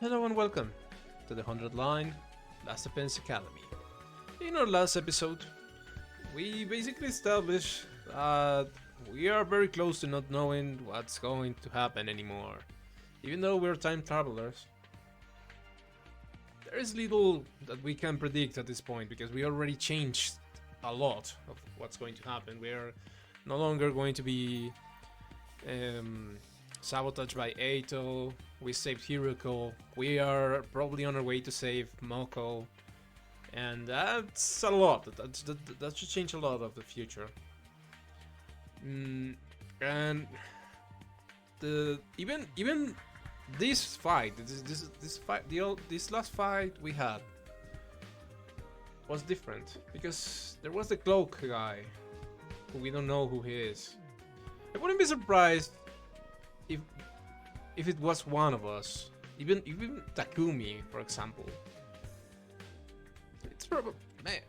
Hello and welcome to the 100line Last Defense Academy. In our last episode, we basically established that we are very close to not knowing what's going to happen anymore. Even though we're time travelers, there is little that we can predict at this point because we already changed a lot of what's going to happen. We are no longer going to be sabotaged by Eito. We saved Hiroko. We are probably on our way to save Moko. And that's a lot. That should change a lot of the future. And even this fight, this last fight we had was different because there was the cloak guy who we don't know who he is. I wouldn't be surprised if it was one of us, even Takumi, for example. It's probably man.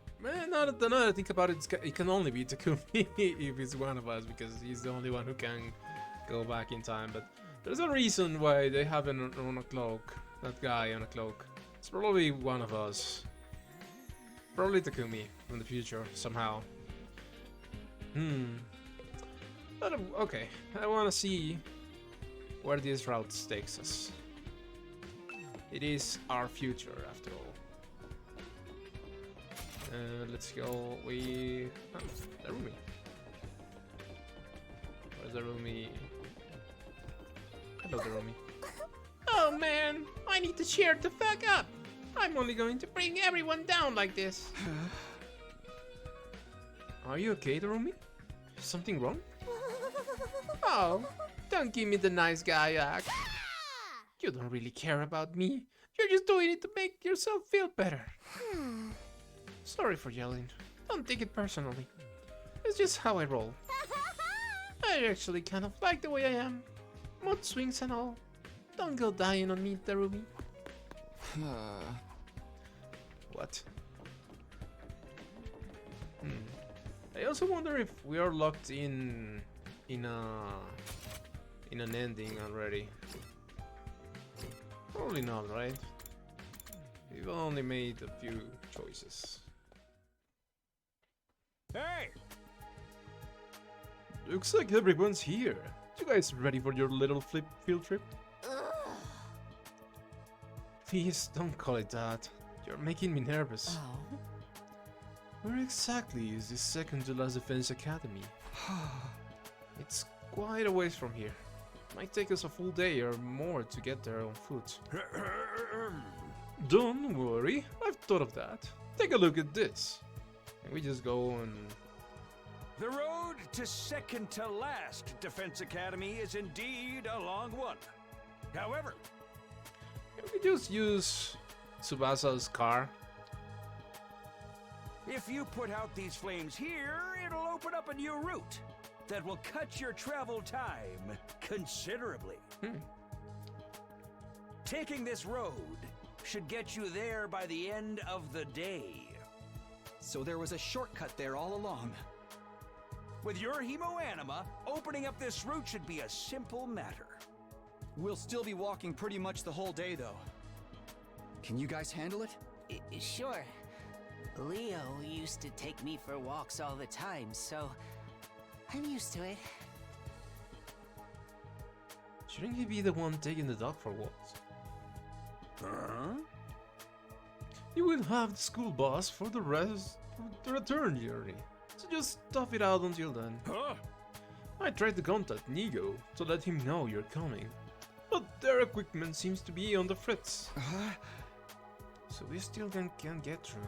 Now that I think about it, it can only be Takumi if it's one of us because he's the only one who can go back in time. But there's a reason why they have him on a cloak. That guy on a cloak. It's probably one of us. Probably Takumi from the future somehow. But okay, I want to see where this route takes us. It is our future, after all. Let's go. The roomie. Where's the roomie? Hello, the roomie. Oh man, I need to cheer the fuck up. I'm only going to bring everyone down like this. Are you okay, the roomie? Is something wrong? Oh, don't give me the nice guy act. You don't really care about me. You're just doing it to make yourself feel better. Sorry for yelling. Don't take it personally. It's just how I roll. I actually kind of like the way I am. Mood swings and all. Don't go dying on me, Darumi. What? I also wonder if we are locked in an ending already. Probably not, right? We've only made a few choices. Hey! Looks like everyone's here. You guys ready for your little field trip? Please don't call it that. You're making me nervous. Oh. Where exactly is this second to last defense academy? It's quite a ways from here. Might take us a full day or more to get there on foot. Don't worry, I've thought of that. Take a look at this. And we just go and... The road to second to last Defense Academy is indeed a long one. However, Can we just use Tsubasa's car? if you put out these flames here, it'll open up a new route that will cut your travel time considerably. Taking this road should get you there by the end of the day. So there was a shortcut there all along. With your Hemoanima, opening up this route should be a simple matter. We'll still be walking pretty much the whole day, though. Can you guys handle it? Sure. Leo used to take me for walks all the time, so I'm used to it. Shouldn't he be the one taking the dog for walks? Huh? You will have the school bus for the rest of the return journey. So just tough it out until then. Huh? I tried to contact Nigo to let him know you're coming. But their equipment seems to be on the fritz. So we still can't get through.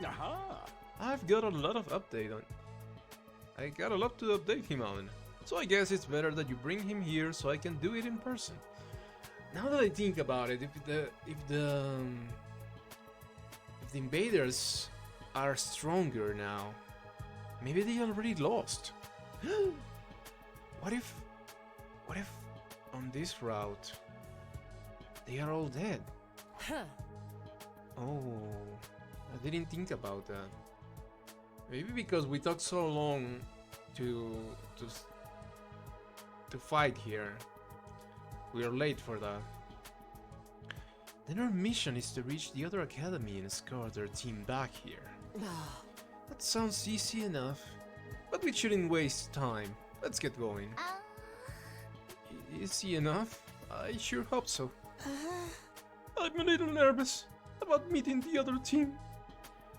Aha! I've got a lot of update on. I got a lot to update him on. So I guess it's better that you bring him here so I can do it in person. Now that I think about it, if the invaders are stronger now, maybe they already lost. What if on this route they are all dead? Huh. Oh, I didn't think about that. Maybe because we took so long to fight here, we are late for that. Then our mission is to reach the other academy and escort their team back here. That sounds easy enough, but we shouldn't waste time. Let's get going. Easy enough? I sure hope so. I'm a little nervous about meeting the other team.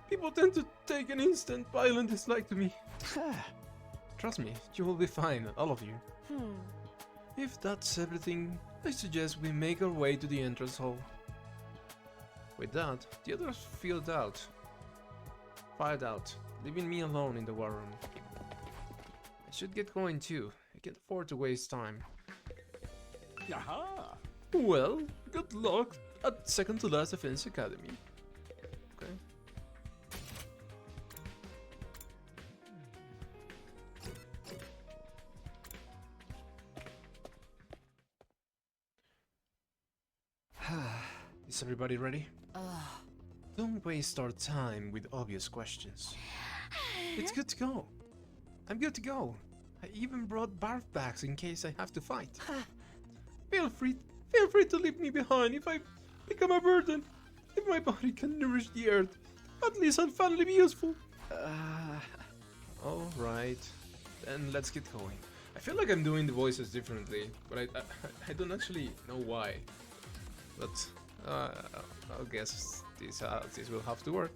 People tend to take an instant violent dislike to me. Trust me, you will be fine, all of you. If that's everything, I suggest we make our way to the entrance hall. With that, the others filed out, leaving me alone in the war room. I should get going too. I can't afford to waste time. Aha! Well, good luck at second to last defense academy. Okay. Is everybody ready? Don't waste our time with obvious questions. It's good to go. I'm good to go. I even brought barf bags in case I have to fight. Feel free to leave me behind if I become a burden. If my body can nourish the earth, at least I'll finally be useful. Alright, then let's get going. I feel like I'm doing the voices differently, but I don't actually know why. But I guess this will have to work.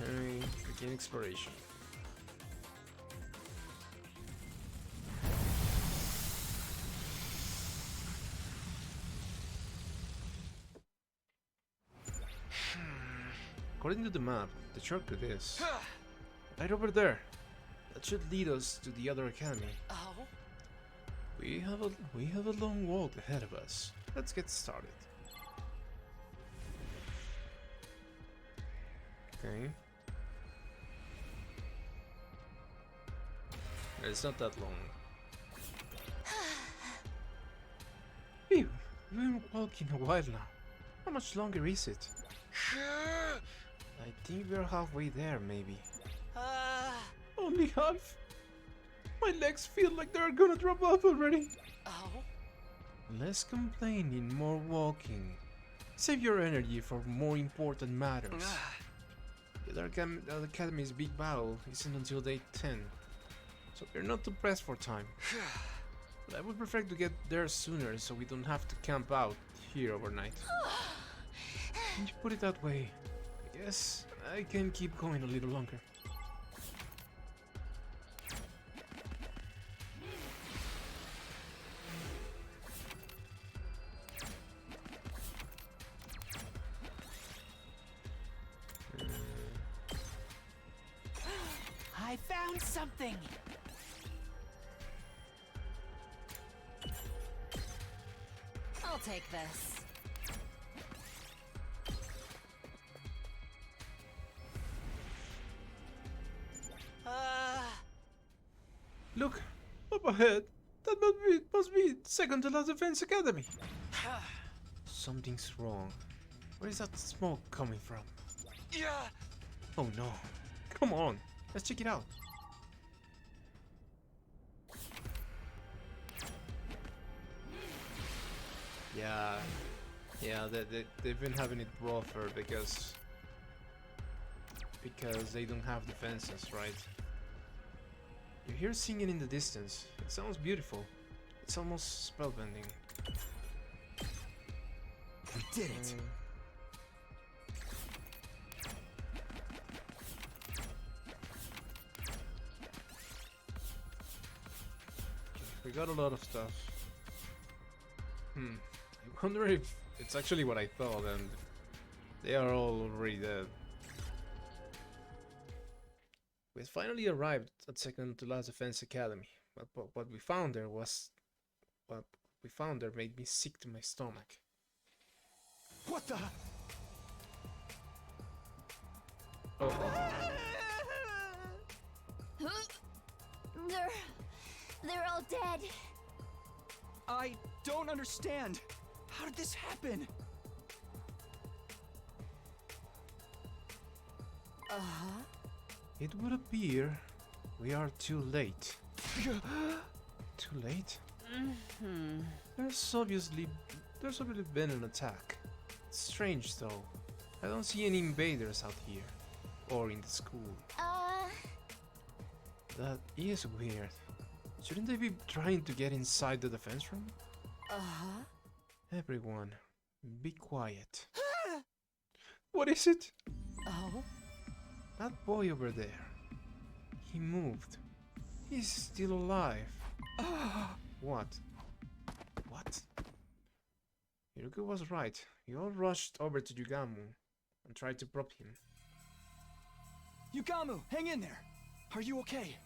Okay, begin exploration. According to the map, the shortcut is right over there. That should lead us to the other academy. Oh? We have a long walk ahead of us. Let's get started. Okay. It's not that long. Phew, we've been walking a while now. How much longer is it? I think we're halfway there, maybe. Only half? My legs feel like they're gonna drop off already. Oh? Less complaining, more walking. Save your energy for more important matters. The Academy's big battle isn't until day 10, so we're not too pressed for time. But I would prefer to get there sooner so we don't have to camp out here overnight. When you put it that way, I guess I can keep going a little longer. I found something! I'll take this. Look, up ahead. That must be second to last defense academy. Something's wrong. Where is that smoke coming from? Yeah. Oh no. Come on. Let's check it out. Yeah, they've been having it rougher because they don't have defenses, right? You hear singing in the distance. It sounds beautiful. It's almost spellbinding. We did it! We got a lot of stuff. I wonder if it's actually what I thought and they are all already dead. We had finally arrived at second to last defense academy, but what we found there made me sick to my stomach. What the? They're all dead. I don't understand. How did this happen? Uh-huh. It would appear we are too late. Too late? There's obviously There's already been an attack. It's strange though. I don't see any invaders out here. Or in the school. That is weird. Shouldn't they be trying to get inside the defense room? Uh-huh. Everyone, be quiet. What is it? Oh? That boy over there. He moved. He's still alive. What? What? Hiruko was right. We all rushed over to Yugamu and tried to prop him. Yugamu, hang in there! Are you okay?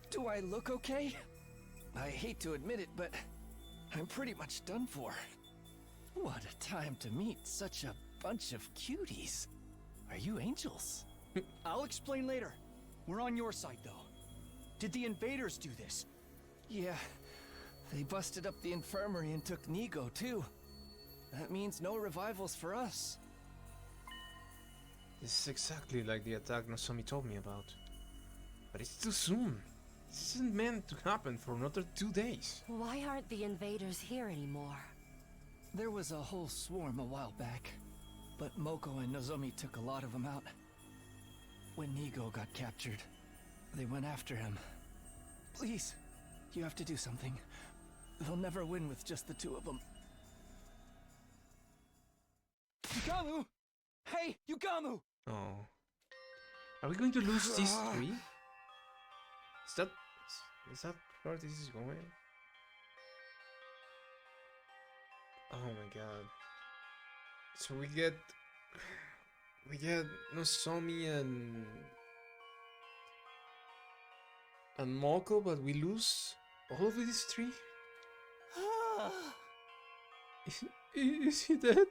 Do I look okay? I hate to admit it, but I'm pretty much done for. What a time to meet such a bunch of cuties. Are you angels? I'll explain later. We're on your side, though. Did the invaders do this? Yeah, they busted up the infirmary and took Nigo, too. That means no revivals for us. This is exactly like the attack Nozomi told me about. But it's too soon. This isn't meant to happen for another 2 days. Why aren't the invaders here anymore? There was a whole swarm a while back, but Moko and Nozomi took a lot of them out. When Nigo got captured, they went after him. Please, you have to do something. They'll never win with just the two of them. Yugamu! Hey, Yugamu! Oh. Are we going to lose these 3? Is that where this is going? Oh my god. So we get Nozomi and Moko, but we lose all of these 3? Is he dead?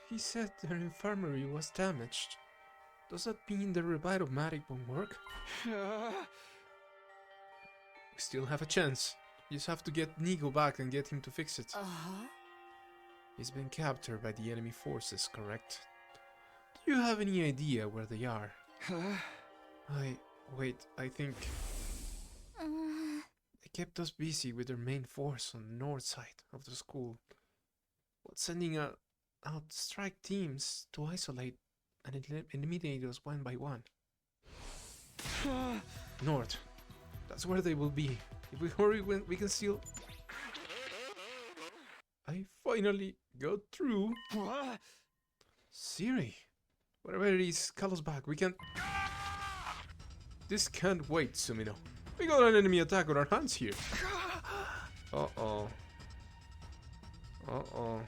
He said their infirmary was damaged. Does that mean the revive-o-matic won't work? We still have a chance. You just have to get Nigo back and get him to fix it. Uh-huh. He's been captured by the enemy forces, correct? Do you have any idea where they are? I think... They kept us busy with their main force on the north side of the school. But sending out strike teams to isolate and eliminate us one by one. North. That's where they will be. If we hurry, we can still... I finally got through. Sirei. Whatever it is, call us back. We can... This can't wait, Sumino. We got an enemy attack on our hands here. Uh-oh. Uh-oh.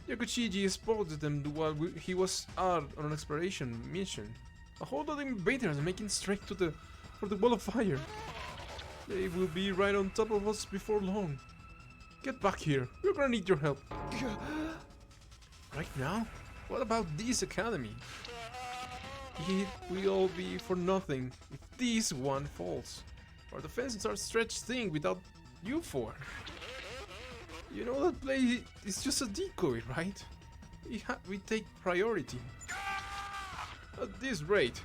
Yakuchiji spotted them while he was out on an exploration mission. A whole lot of invaders making straight for the wall of fire. They will be right on top of us before long. Get back here. We're gonna need your help. Right now? What about this academy? It will all be for nothing if this one falls. Our defenses are stretched thin without you four. You know that play is just a decoy, right? We take priority. At this rate,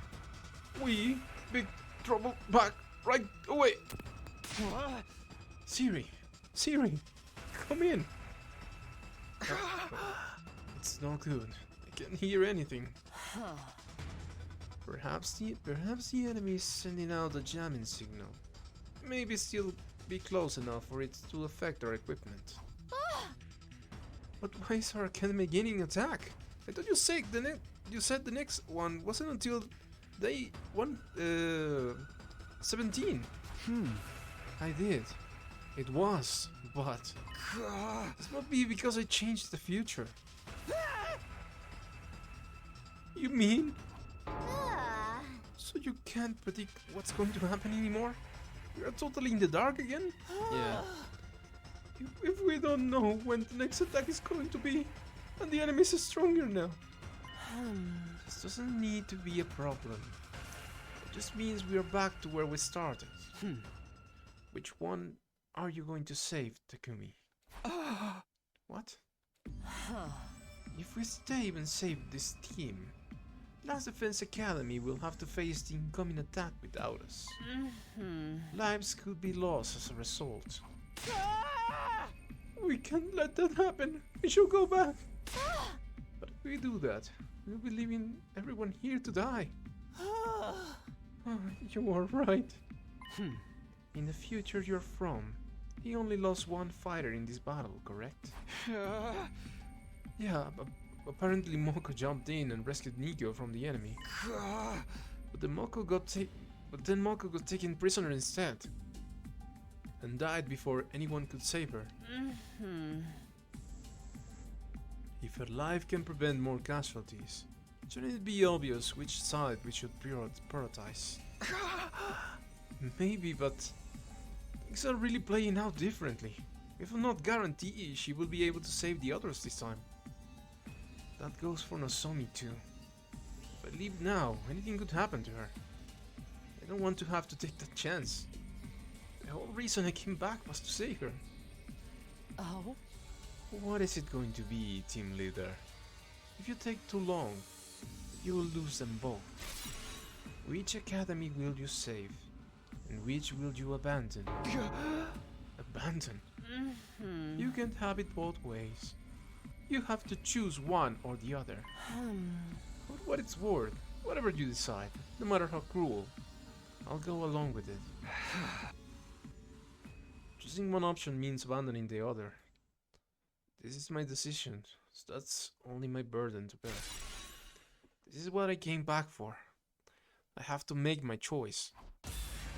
we big trouble back right away. Sirei, come in. It's not good. I can't hear anything. Perhaps the enemy is sending out a jamming signal. Maybe still be close enough for it to affect our equipment. But why is our academy gaining attack? I thought you said the next one wasn't until day 17. I did. It was, but this must be because I changed the future. You mean? So you can't predict what's going to happen anymore? We are totally in the dark again? Yeah. If we don't know when the next attack is going to be, and the enemy is stronger now. This doesn't need to be a problem. It just means we are back to where we started. Which one are you going to save, Takumi? What? If we stay and save this team, Last Defense Academy will have to face the incoming attack without us. Lives could be lost as a result. We can't let that happen. We should go back. But if we do that, we'll be leaving everyone here to die. You are right. In the future you're from, he only lost one fighter in this battle, correct? Yeah, apparently Moko jumped in and rescued Nigo from the enemy. But then Moko got taken prisoner instead. And died before anyone could save her. If her life can prevent more casualties, shouldn't it be obvious which side we should prioritize? Maybe, but things are really playing out differently. We will not guarantee she will be able to save the others this time. That goes for Nozomi too. If I leave now, anything could happen to her. I don't want to have to take that chance. The whole reason I came back was to save her. Oh? What is it going to be, team leader? If you take too long, you will lose them both. Which academy will you save? And which will you abandon? Abandon? You can't have it both ways. You have to choose one or the other. For what it's worth, whatever you decide, no matter how cruel, I'll go along with it. Choosing one option means abandoning the other. This is my decision, so that's only my burden to bear. This is what I came back for. I have to make my choice.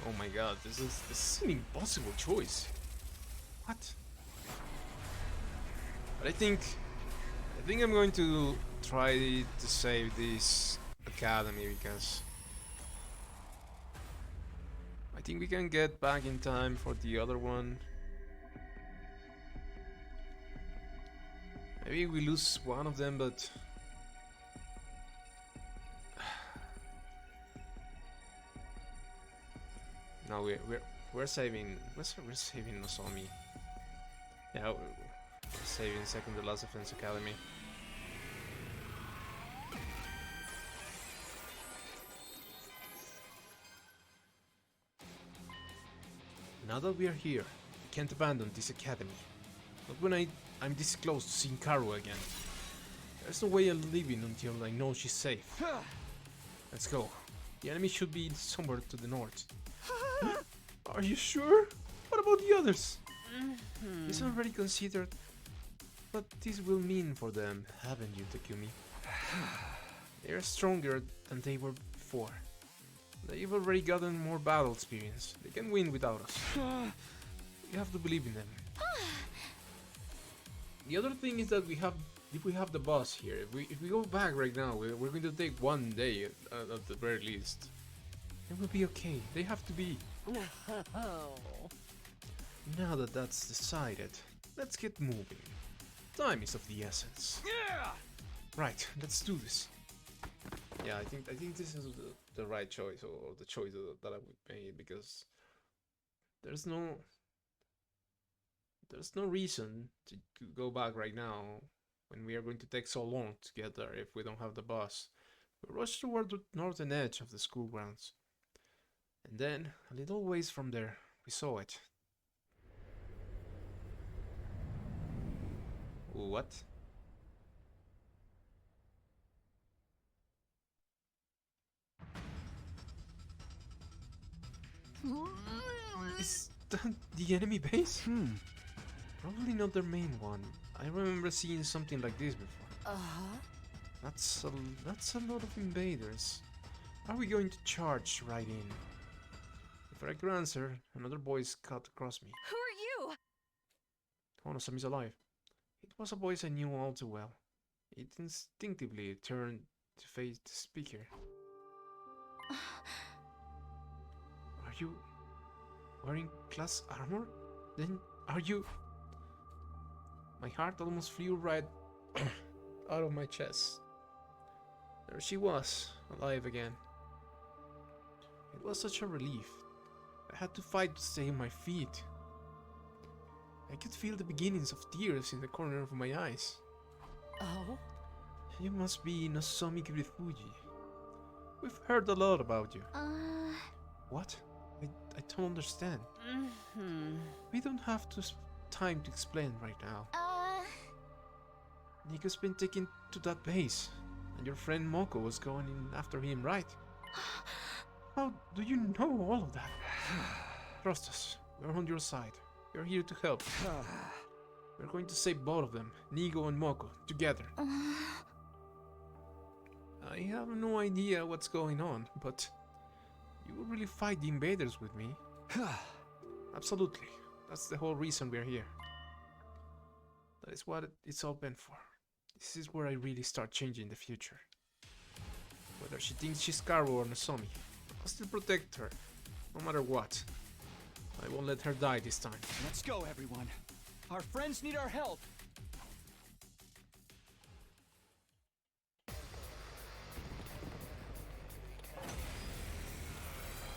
Oh my god, this is an impossible choice. What? But I think I'm going to try to save this academy because I think we can get back in time for the other one. Maybe we lose one of them, but no, we're saving Nozomi. Yeah, we're saving second to last defense academy. Now that we are here, we can't abandon this academy. Not when I'm this close to seeing Karua again. There's no way I'm leaving until I know she's safe. Let's go. The enemy should be somewhere to the north. Are you sure? What about the others? It's already considered what this will mean for them, haven't you, Takumi? They are stronger than they were before. They've already gotten more battle experience. They can win without us. We have to believe in them. The other thing is that if we have the boss here, if we go back right now, we're going to take one day at the very least. It will be okay. They have to be. Now that that's decided, let's get moving. Time is of the essence. Yeah! Right, let's do this. Yeah, I think this is the right choice, or the choice that I would make, because there's no reason to go back right now when we are going to take so long to get there if we don't have the bus. We rush toward the northern edge of the school grounds. And then, a little ways from there, we saw it. What? Is that the enemy base? Probably not their main one. I remember seeing something like this before. That's a lot of invaders. Are we going to charge right in? Before I could answer, another voice cut across me. Who are you? Oh, Nozomi's alive. It was a voice I knew all too well. It instinctively turned to face the speaker. Are you wearing class armor? Then are you... My heart almost flew right out of my chest. There she was, alive again. It was such a relief. I had to fight to stay on my feet. I could feel the beginnings of tears in the corner of my eyes. Oh? You must be Ms Kirifuji. We've heard a lot about you. What? I don't understand. We don't have time to explain right now. Nico's been taken to that base, and your friend Moko was going in after him, right? How do you know all of that? Trust us, we're on your side. We're here to help. We're going to save both of them, Nigo and Moko, together. I have no idea what's going on, but you will really fight the invaders with me? Absolutely. That's the whole reason we're here. That is what it's all been for. This is where I really start changing the future. Whether she thinks she's Karua or Nozomi, I'll still protect her, no matter what. I won't let her die this time. Let's go, everyone. Our friends need our help.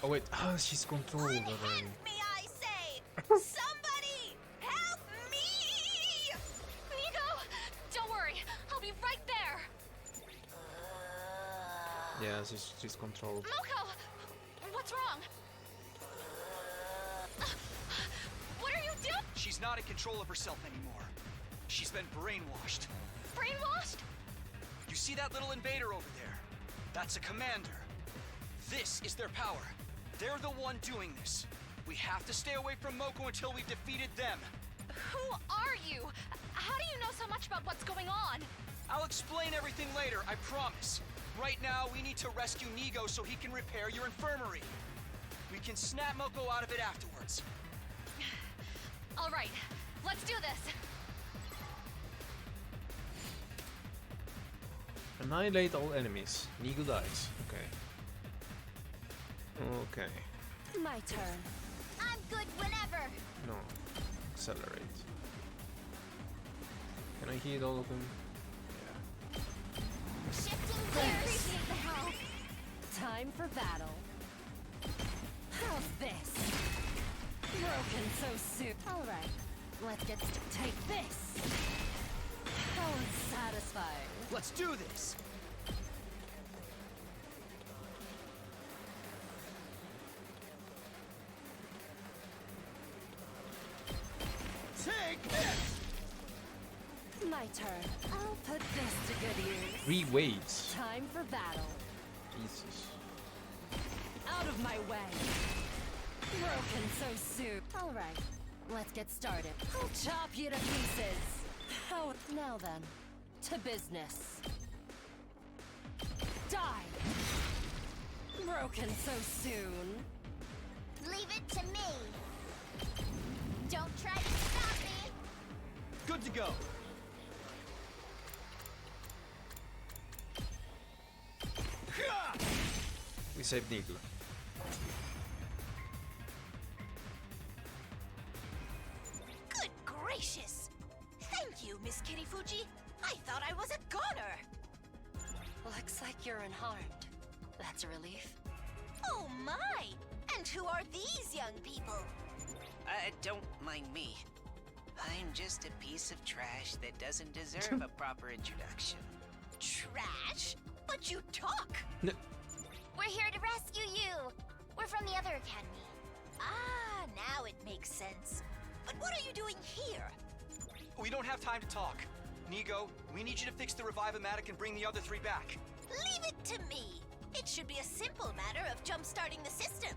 Oh wait, she's controlled already. Me, I say! Somebody help me! Nigo! Don't worry, I'll be right there! Yeah, she's controlled. Moko! What's wrong? What are you doing? She's not in control of herself anymore. She's been brainwashed. Brainwashed? You see that little invader over there? That's a commander. This is their power. They're the one doing this. We have to stay away from Moko until we've defeated them. Who are you? How do you know so much about what's going on? I'll explain everything later, I promise. Right now, we need to rescue Nigo so he can repair your infirmary. We can snap Moko out of it afterwards. All right, let's do this. Annihilate all enemies. Nigo dies. Okay. Okay. My turn. I'm good whenever. No. Accelerate. Can I hit all of them? Shifting gears. Appreciate the help. Time for battle. How's this? Broken so soon. All right, let's get started. Take this. How unsatisfying. Let's do this! Take this! My turn. I'll put this to good use. 3 waves. Time for battle. Jesus. Out of my way. Broken so soon. All right, let's get started. I'll chop you to pieces. How now then? To business. Die. Broken so soon. Leave it to me. Don't try to stop me. Good to go. We saved Nigo. Good gracious! Thank you, Ms Kirifuji. I thought I was a goner. Looks like you're unharmed. That's a relief. Oh my! And who are these young people? Don't mind me. I'm just a piece of trash that doesn't deserve a proper introduction. Trash? But you talk! We're here to rescue you. We're from the other academy. Ah, now it makes sense. But what are you doing here? We don't have time to talk. Nigo, we need you to fix the Revive-O-Matic and bring the other 3 back. Leave it to me. It should be a simple matter of jump-starting the system.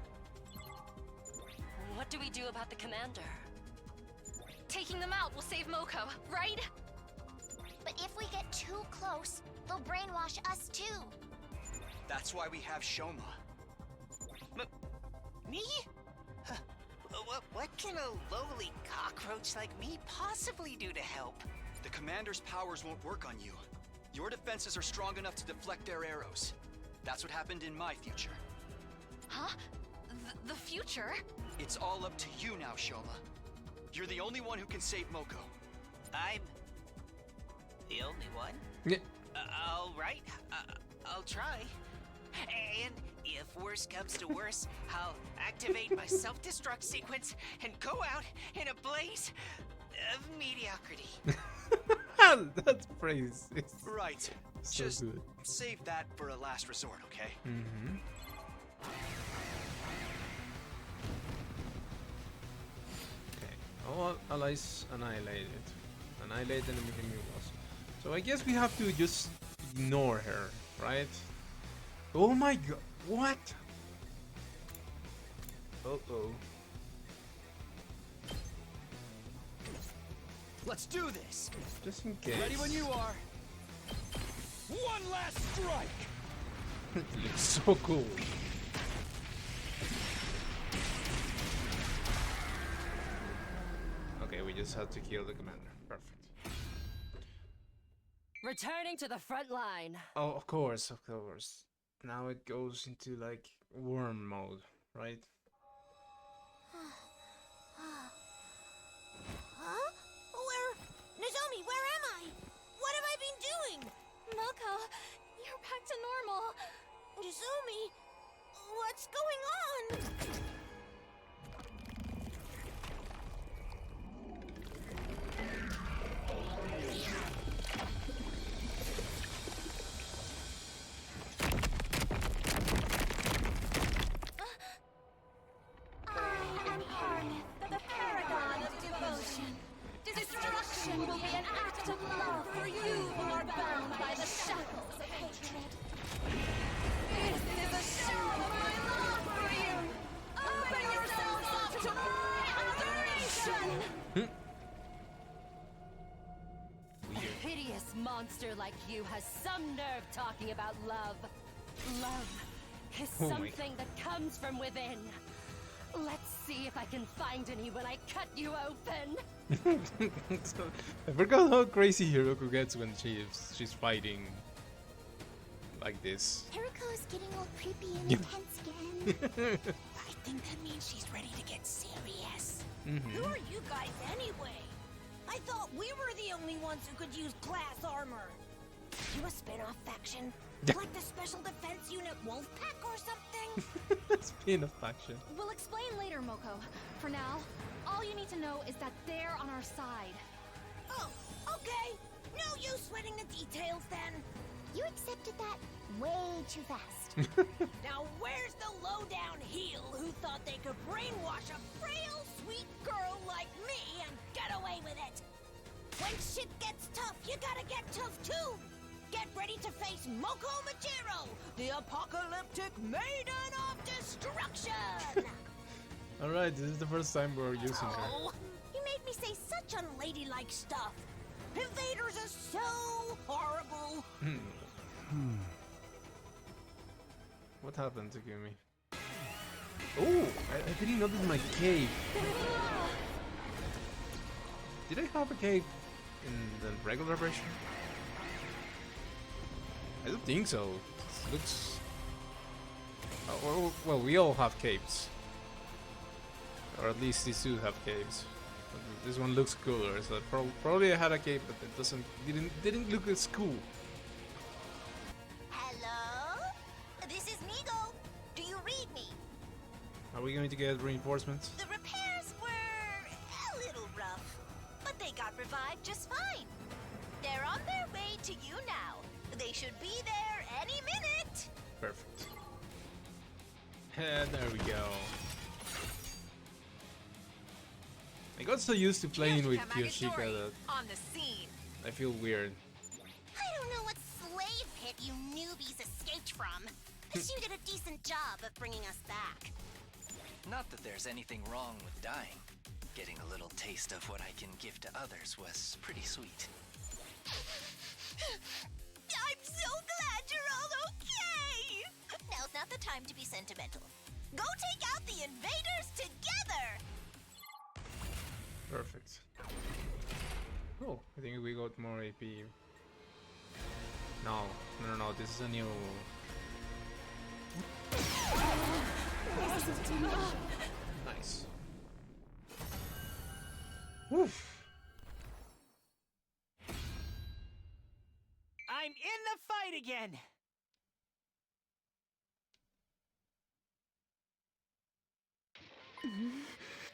What do we do about the commander? Taking them out will save Moko, right? But if we get too close, they'll brainwash us too. That's why we have Shoma. Me? Huh. What can a lowly cockroach like me possibly do to help? The commander's powers won't work on you. Your defenses are strong enough to deflect their arrows. That's what happened in my future. Huh? The future? It's all up to you now, Shoma. You're the only one who can save Moko. I'm the only one? Yeah. All right, I'll try. And if worse comes to worse, I'll activate my self-destruct sequence and go out in a blaze of mediocrity. That phrase is Right. so Just good. save that for a last resort, okay? Mm-hmm. Okay. All allies annihilated. Annihilate enemy hemoanima. So I guess we have to just ignore her, right? Oh my god. What? Uh-oh. Let's do this. Just in case. Ready when you are. One last strike. It looks so cool. Okay, we just had to kill the commander. Perfect. Returning to the front line. Oh, of course, of course. Now it goes into like worm mode, right? Huh? Nozomi, where am I? What have I been doing? Moko, you're back to normal. Nozomi, what's going on? I am Harneth, the paragon of devotion. Destruction will be an act of love for you who are bound by the shackles of hatred. This is a show of my love for you. Open yourselves up to my adoration. A hideous monster like you has some nerve talking about love. Love is Oh my something that comes from within. Let's see if I can find any when I cut you open. So, I forgot how crazy Hiroko gets when she's fighting like this. Hiroko is getting all creepy and intense again. I think that means she's ready to get serious. Who Mm-hmm. are you guys anyway? I thought we were the only ones who could use glass armor. You a spin-off faction? Like the Special Defense Unit Wolfpack or something? It's been a faction. We'll explain later, Moko. For now, all you need to know is that they're on our side. Oh, okay. No use sweating the details then. You accepted that way too fast. Now where's the low-down heel who thought they could brainwash a frail, sweet girl like me and get away with it? When shit gets tough, you gotta get tough too. Get ready to face Moko Majiro, the apocalyptic maiden of destruction! Alright, this is the first time we're using her. Oh, you made me say such unladylike stuff. Invaders are so horrible. What happened, Takumi? Oh, I didn't notice my cave. Did I have a cave in the regular version? I don't think so. It looks... well, we all have caves. Or at least these two have caves. But this one looks cooler, so probably I had a cave, but it didn't look as cool. Hello? This is Nigo. Do you read me? Are we going to get reinforcements? The repairs were a little rough, but they got revived just fine. They're on their way to you now. They should be there any minute. Perfect. And there we go. I got so used to playing with Kyoshika that on the scene. I feel weird. I don't know what slave pit you newbies escaped from, but you did a decent job of bringing us back. Not that there's anything wrong with dying. Getting a little taste of what I can give to others was pretty sweet. I'm so glad you're all okay. Now's not the time to be sentimental. Go take out the invaders together. Perfect. Oh, I think we got more AP. No, this is a new... Nice. Woof. I'm in the fight again!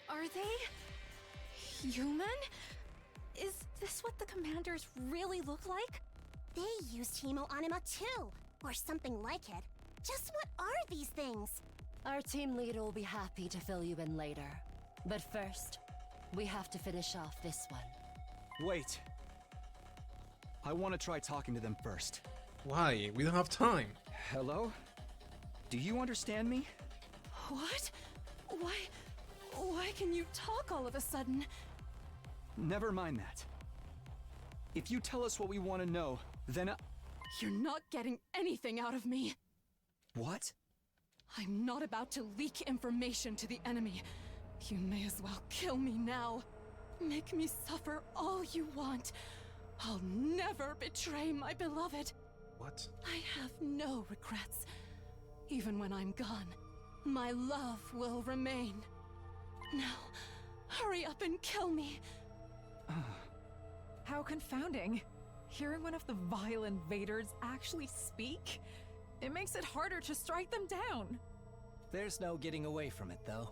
Are they human? Is this what the commanders really look like? They used Hemoanima too, or something like it. Just what are these things? Our team leader will be happy to fill you in later. But first, we have to finish off this one. Wait. I want to try talking to them first. Why? We don't have time. Hello? Do you understand me? What? Why can you talk all of a sudden? Never mind that. If you tell us what we want to know, then You're not getting anything out of me. What? I'm not about to leak information to the enemy. You may as well kill me now. Make me suffer all you want. I'll never betray my beloved. What? I have no regrets. Even when I'm gone, my love will remain. Now, hurry up and kill me. How confounding. Hearing one of the vile invaders actually speak? It makes it harder to strike them down. There's no getting away from it, though.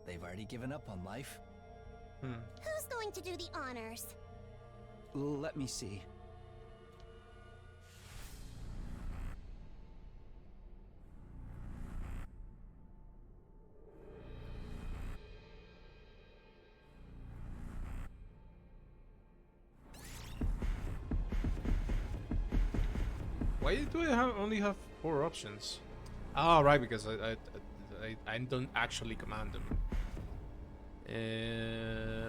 They've already given up on life. Who's going to do the honors? Let me see. Why do I only have 4 options? Oh, right, because I don't actually command them.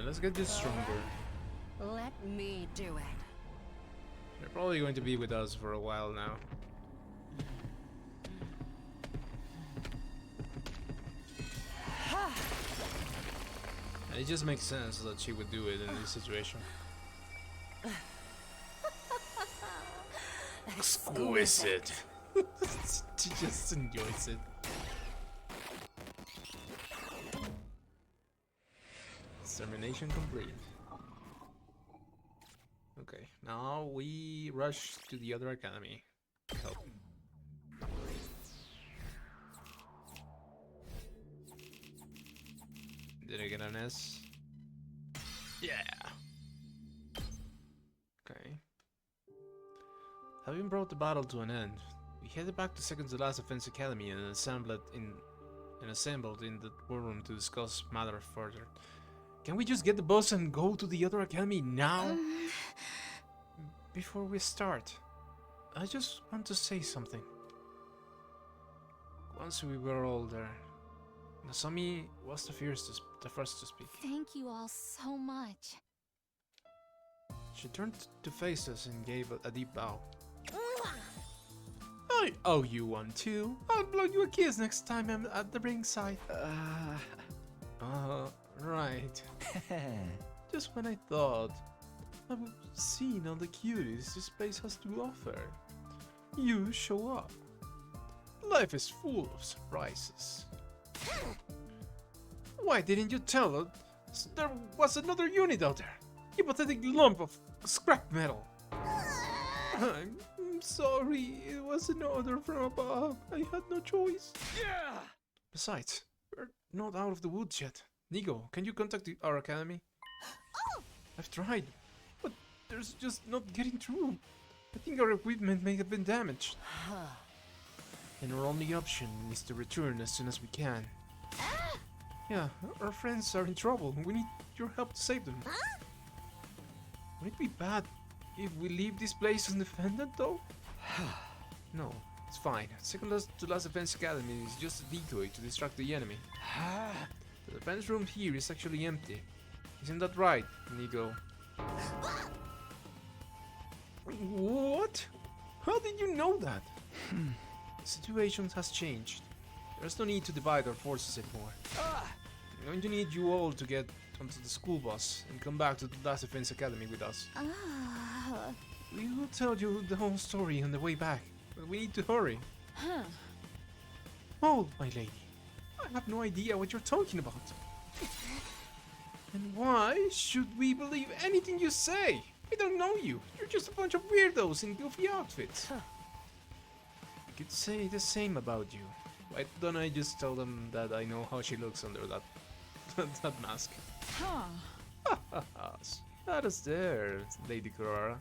Let's get this stronger. Let me do it. They're probably going to be with us for a while now. And it just makes sense that she would do it in this situation. Exquisite. She just enjoys it. Extermination complete. Okay, now we rush to the other academy. Help. Did I get an S? Yeah. Okay. Having brought the battle to an end, we headed back to second to last Defense Academy and assembled in the war room to discuss matters further. Can we just get the bus and go to the other academy now? Before we start, I just want to say something. Once we were older, Nozomi was the first to speak. Thank you all so much. She turned to face us and gave a deep bow. I owe you one too. I'll blow you a kiss next time I'm at the ringside. Right. Just when I thought I've seen all the cuties this place has to offer, you show up. Life is full of surprises. Why didn't you tell us there was another unit out there? You pathetic lump of scrap metal. I'm sorry, it was an order from above. I had no choice. Yeah. Besides, we're not out of the woods yet. Nigo, can you contact our academy? Oh! I've tried, but there's just not getting through. I think our equipment may have been damaged. And our only option is to return as soon as we can. Yeah, our friends are in trouble. We need your help to save them. Would it be bad if we leave this place undefended, though? No, it's fine. Second to last defense academy is just a decoy to distract the enemy. The defense room here is actually empty. Isn't that right, Nigo? What? How did you know that? The situation has changed. There's no need to divide our forces anymore. I'm going to need you all to get onto the school bus and come back to the last defense academy with us. We will tell you the whole story on the way back, but we need to hurry. Hold, my lady. I have no idea what you're talking about. And why should we believe anything you say? I don't know you. You're just a bunch of weirdos in goofy outfits. I could say the same about you. Why don't I just tell them that I know how she looks under that that mask? That is there, Lady Karua.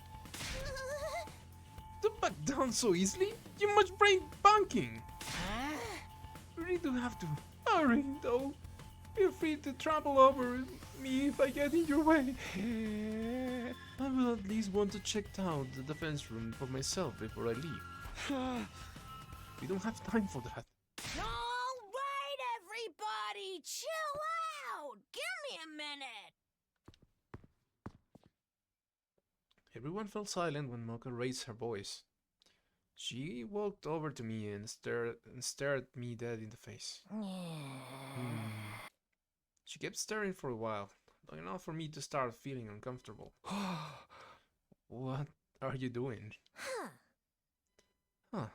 Don't back down so easily. You much brain bunking. You really do have to hurry, though. Feel free to trample over me if I get in your way. I will at least want to check out the defense room for myself before I leave. We don't have time for that. All right, everybody, chill out. Give me a minute. Everyone fell silent when Moko raised her voice. She walked over to me and stared me dead in the face. She kept staring for a while, long enough for me to start feeling uncomfortable. What are you doing? Huh.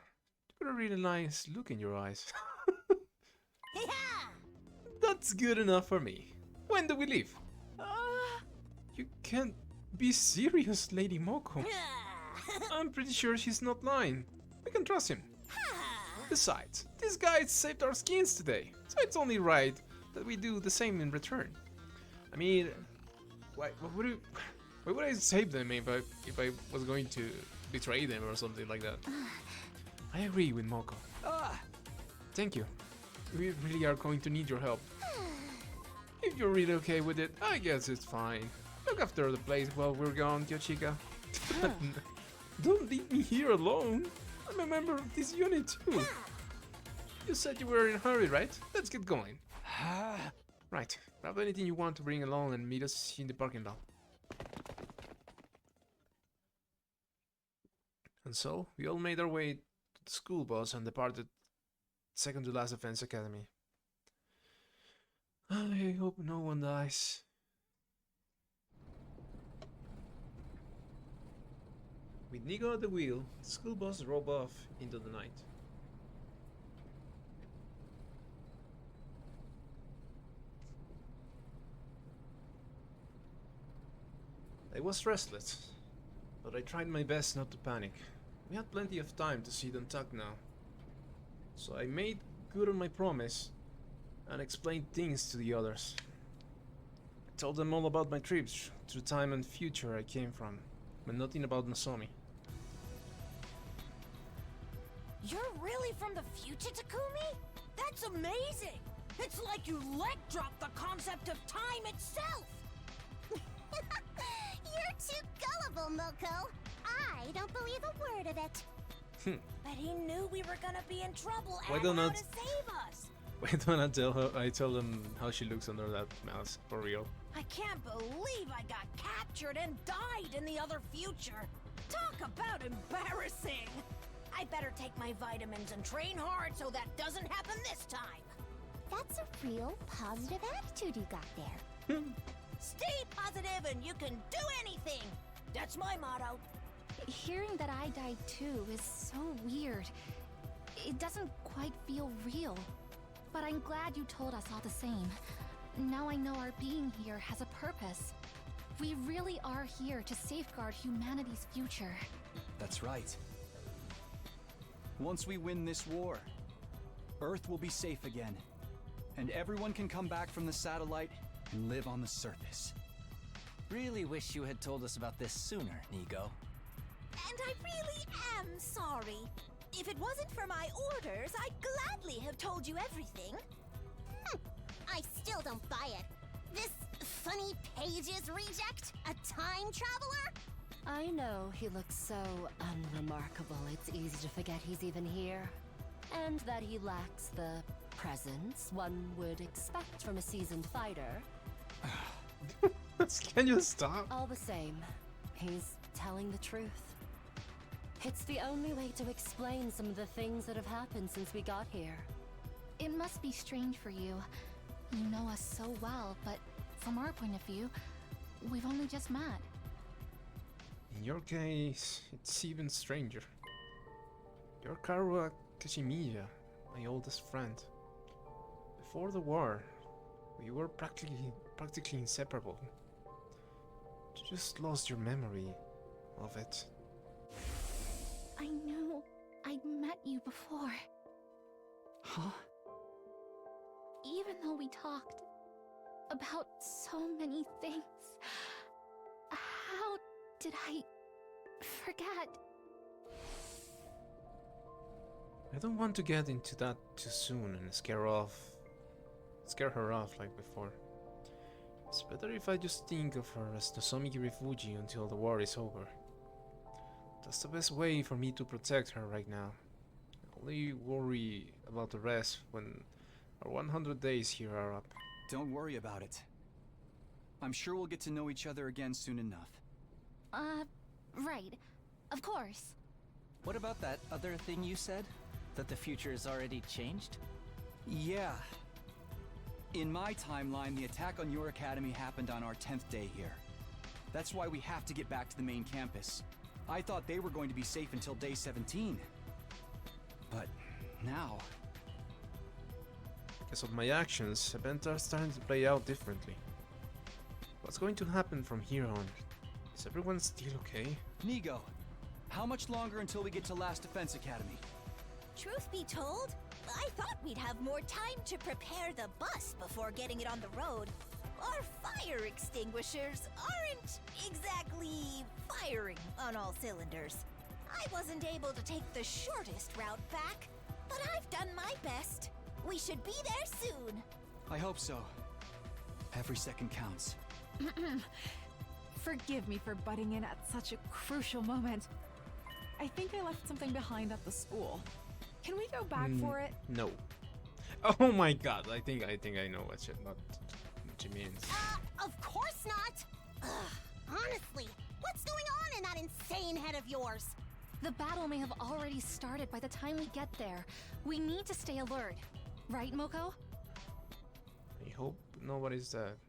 You got a really nice look in your eyes. That's good enough for me. When do we leave? You can't be serious, Lady Moko. I'm pretty sure she's not lying. We can trust him. Besides, this guy saved our skins today, so it's only right that we do the same in return. I mean, why would I save them if I was going to betray them or something like that? I agree with Moko. Thank you. We really are going to need your help. If you're really okay with it, I guess it's fine. Look after the place while we're gone, Kyochika. Don't leave me here alone. I'm a member of this unit too. You said you were in a hurry, right? Let's get going. Right. Grab anything you want to bring along and meet us in the parking lot. And so, we all made our way to the school bus and departed second to last defense academy. I hope no one dies. With Nigo at the wheel, the school bus drove off into the night. I was restless, but I tried my best not to panic. We had plenty of time to sit and talk now. So I made good on my promise and explained things to the others. I told them all about my trips through time and future I came from, but nothing about Nozomi. You're really from the future, Takumi? That's amazing! It's like you leg-dropped the concept of time itself! You're too gullible, Moko. I don't believe a word of it. But he knew we were gonna be in trouble Why and don't how I- to save us! Why don't I tell them how she looks under that mask, for real? I can't believe I got captured and died in the other future! Talk about embarrassing! I better take my vitamins and train hard so that doesn't happen this time! That's a real positive attitude you got there. Stay positive and you can do anything! That's my motto. Hearing that I died too is so weird. It doesn't quite feel real. But I'm glad you told us all the same. Now I know our being here has a purpose. We really are here to safeguard humanity's future. That's right. Once we win this war, Earth will be safe again, and everyone can come back from the satellite and live on the surface. Really wish you had told us about this sooner, Nigo. And I really am sorry. If it wasn't for my orders, I'd gladly have told you everything. I still don't buy it. This funny pages reject? A time traveler? I know he looks so unremarkable, it's easy to forget he's even here. And that he lacks the presence one would expect from a seasoned fighter. Can you stop? All the same, he's telling the truth. It's the only way to explain some of the things that have happened since we got here. It must be strange for you. You know us so well, but from our point of view, we've only just met. In your case, it's even stranger. You're Karua Kashimiya, my oldest friend. Before the war, we were practically inseparable. You just lost your memory of it. I knew I'd met you before. Huh? Even though we talked about so many things, did I forget? I don't want to get into that too soon and scare her off like before. It's better if I just think of her as Nozomi Kirifuji until the war is over. That's the best way for me to protect her right now. I only worry about the rest when our 100 days here are up. Don't worry about it. I'm sure we'll get to know each other again soon enough. Right. Of course. What about that other thing you said? That the future has already changed? Yeah. In my timeline, the attack on your academy happened on our 10th day here. That's why we have to get back to the main campus. I thought they were going to be safe until day 17. But now... Because of my actions, events are starting to play out differently. What's going to happen from here on? Is everyone still okay? Nigo, how much longer until we get to Last Defense Academy? Truth be told, I thought we'd have more time to prepare the bus before getting it on the road. Our fire extinguishers aren't exactly firing on all cylinders. I wasn't able to take the shortest route back, but I've done my best. We should be there soon. I hope so. Every second counts. Forgive me for butting in at such a crucial moment. I think I left something behind at the school. Can we go back for it? No. Oh my god, I think I know what she means. Of course not! Ugh, honestly, what's going on in that insane head of yours? The battle may have already started by the time we get there. We need to stay alert. Right, Moko? I hope nobody's dead.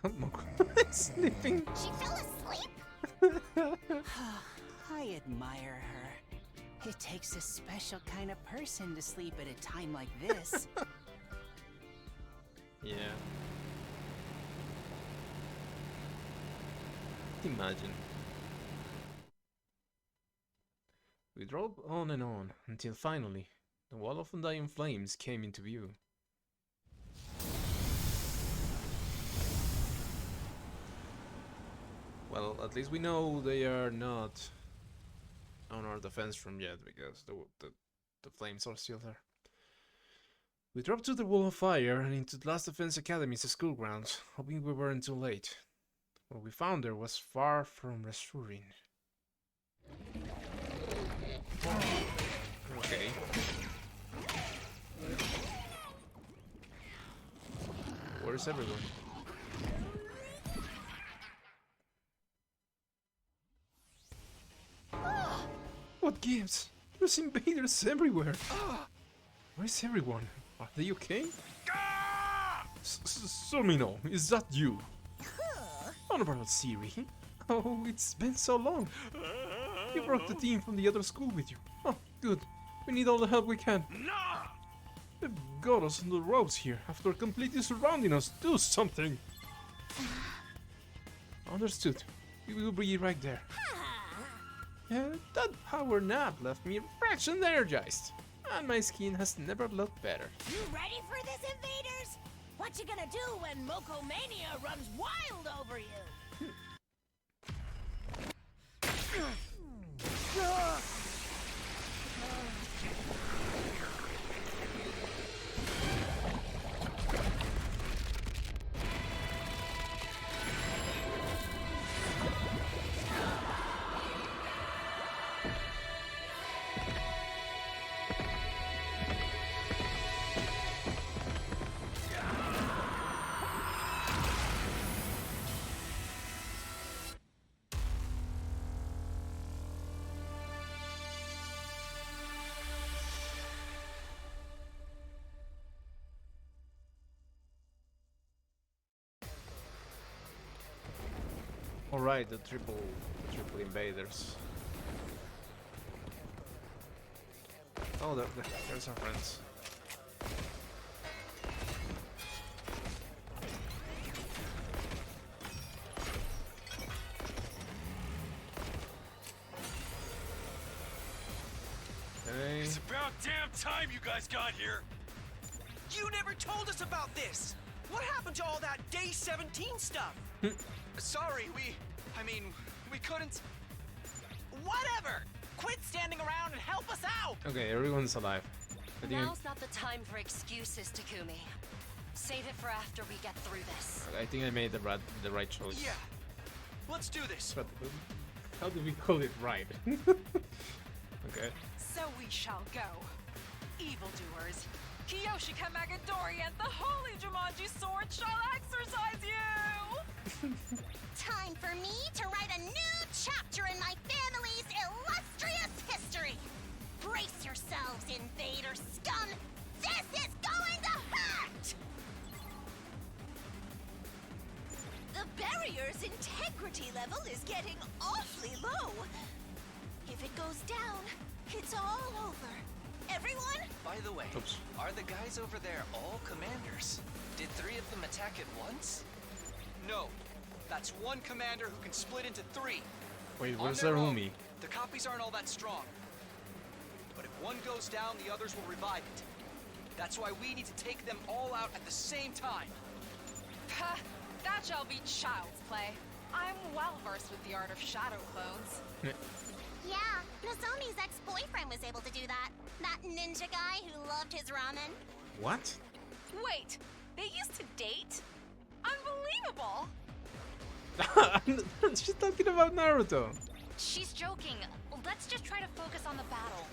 Moko sleeping. She fell asleep? I admire her. It takes a special kind of person to sleep at a time like this. Yeah. Imagine. We drove on and on until finally the wall of undying flames came into view. Well, at least we know they are not on our defense room yet, because the flames are still there. We dropped to the wall of fire and into the Last Defense Academy's school grounds, hoping we weren't too late. What we found there was far from reassuring. Okay. Where's everyone? What gives? There's invaders everywhere. Where's everyone? Are they okay? Sumino, is that you? Honorable Sirei. Oh, it's been so long. You brought the team from the other school with you. Oh, good. We need all the help we can. They've got us on the ropes here after completely surrounding us. Do something. Understood. We will be right there. Yeah, that power nap left me fresh and energized. And my skin has never looked better. You ready for this, Invaders? What you gonna do when Moko Mania runs wild over you? Alright, the triple invaders. Oh, there's our friends. Okay. It's about damn time you guys got here. You never told us about this. What happened to all that day 17 stuff? Sorry, we We couldn't... Whatever! Quit standing around and help us out! Okay, everyone's alive. I think Now's not the time for excuses, Takumi. Save it for after we get through this. I think I made the right choice. Yeah. Let's do this. But how do we call it right? Okay. So we shall go. Evildoers. Kiyoshi Kamagadori and the Holy Jumanji Sword shall exercise you! Time for me to write a new chapter in my family's illustrious history. Brace yourselves, Invader scum. This is going to hurt! The barrier's integrity level is getting awfully low. If it goes down, it's all over. Everyone? By the way, Oops. are the guys over there all commanders? Did 3 of them attack at once? No. That's one commander who can split into 3. Wait, On where's their own, Arumi? the copies aren't all that strong. But if one goes down, the others will revive it. That's why we need to take them all out at the same time. Ha! That shall be child's play. I'm well versed with the art of shadow clones. Yeah, Nozomi's ex-boyfriend was able to do that. That ninja guy who loved his ramen. What? Wait, they used to date? Unbelievable! She's talking about Naruto. She's joking. Let's just try to focus on the battle.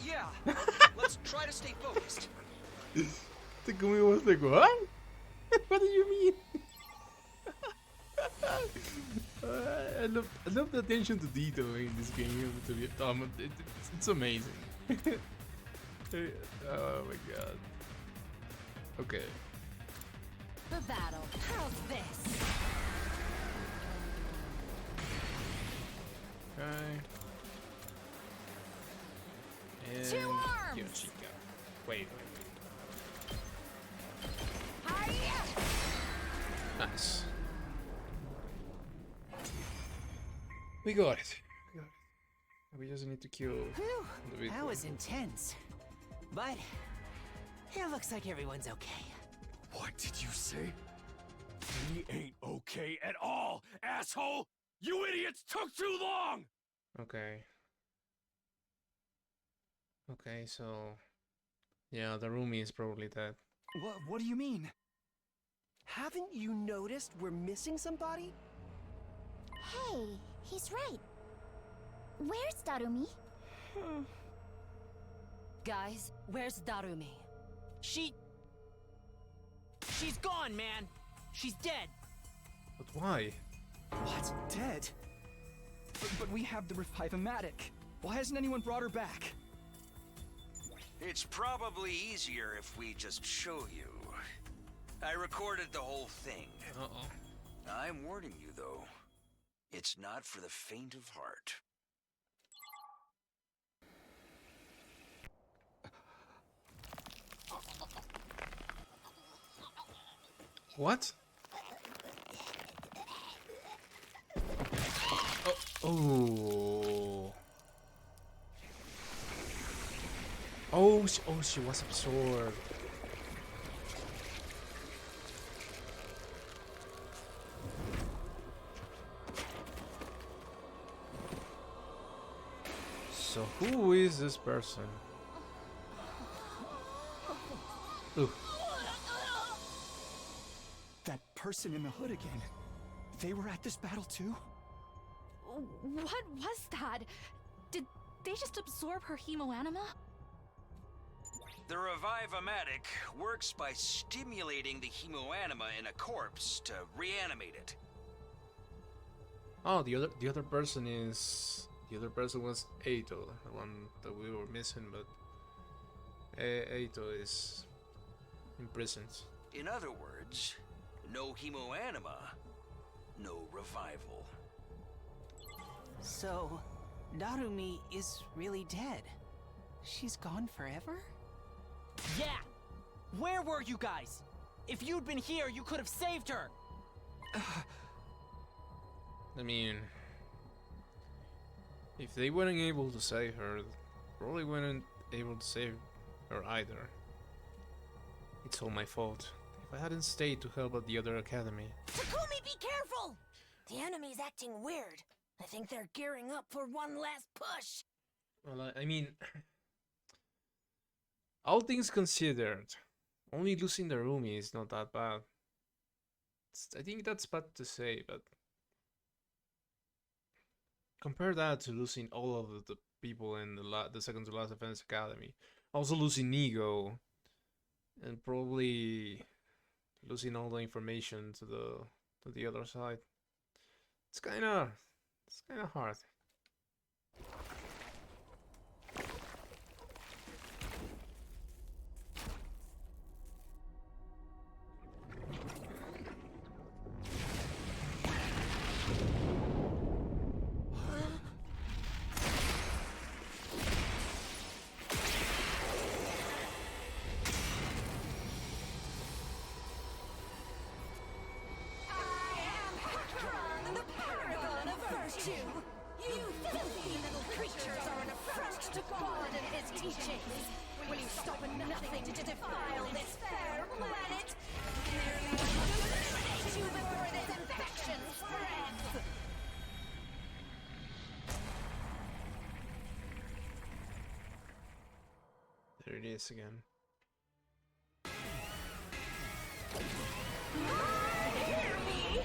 Yeah. Let's try to stay focused. Takumi was like, what? What do you mean? I love the attention to detail in this game. To be it's amazing. Oh my god. Okay. The battle. How's this? Okay. And To arms! Yoshika. Wait. Hiya! Nice. We got it. We just need to kill Whew, the big that one. was intense. But it looks like everyone's okay. What did you say? We ain't okay at all, asshole! You idiots took too long! Okay. Okay, so yeah, the roomie is probably dead. What do you mean? Haven't you noticed we're missing somebody? Hey, he's right. Where's Darumi? Guys, where's Darumi? She's gone, man. She's dead. But why? What? Dead? But we have the Revive-O-Matic. Why hasn't anyone brought her back? It's probably easier if we just show you. I recorded the whole thing. Uh-oh. I'm warning you, though. It's not for the faint of heart. What? Oh. Oh, she was absorbed. So who is this person? Ooh. That person in the hood again. They were at this battle too? What was that? Did they just absorb her hemoanima? The Revive-O-Matic works by stimulating the Hemoanima in a corpse to reanimate it. Oh, the other person was Eito, the one that we were missing, but Eito is imprisoned. In other words, no Hemoanima, no revival. So, Darumi is really dead. She's gone forever? Yeah! Where were you guys? If you'd been here, you could have saved her! I mean, if they weren't able to save her, probably weren't able to save her either. It's all my fault. If I hadn't stayed to help at the other academy. Takumi, be careful! The enemy's acting weird. I think they're gearing up for one last push. Well, I mean, all things considered, only losing the roomie is not that bad. I think that's bad to say, but compare that to losing all of the people in the second to last Defense Academy. Also losing Ego, and probably losing all the information to the other side. It's kind of hard. You filthy little creatures are an affront to God and his teachings. Will you stop at nothing to defile this fair planet? Merely eliminate you before this infection spreads! There it is again. Hear me!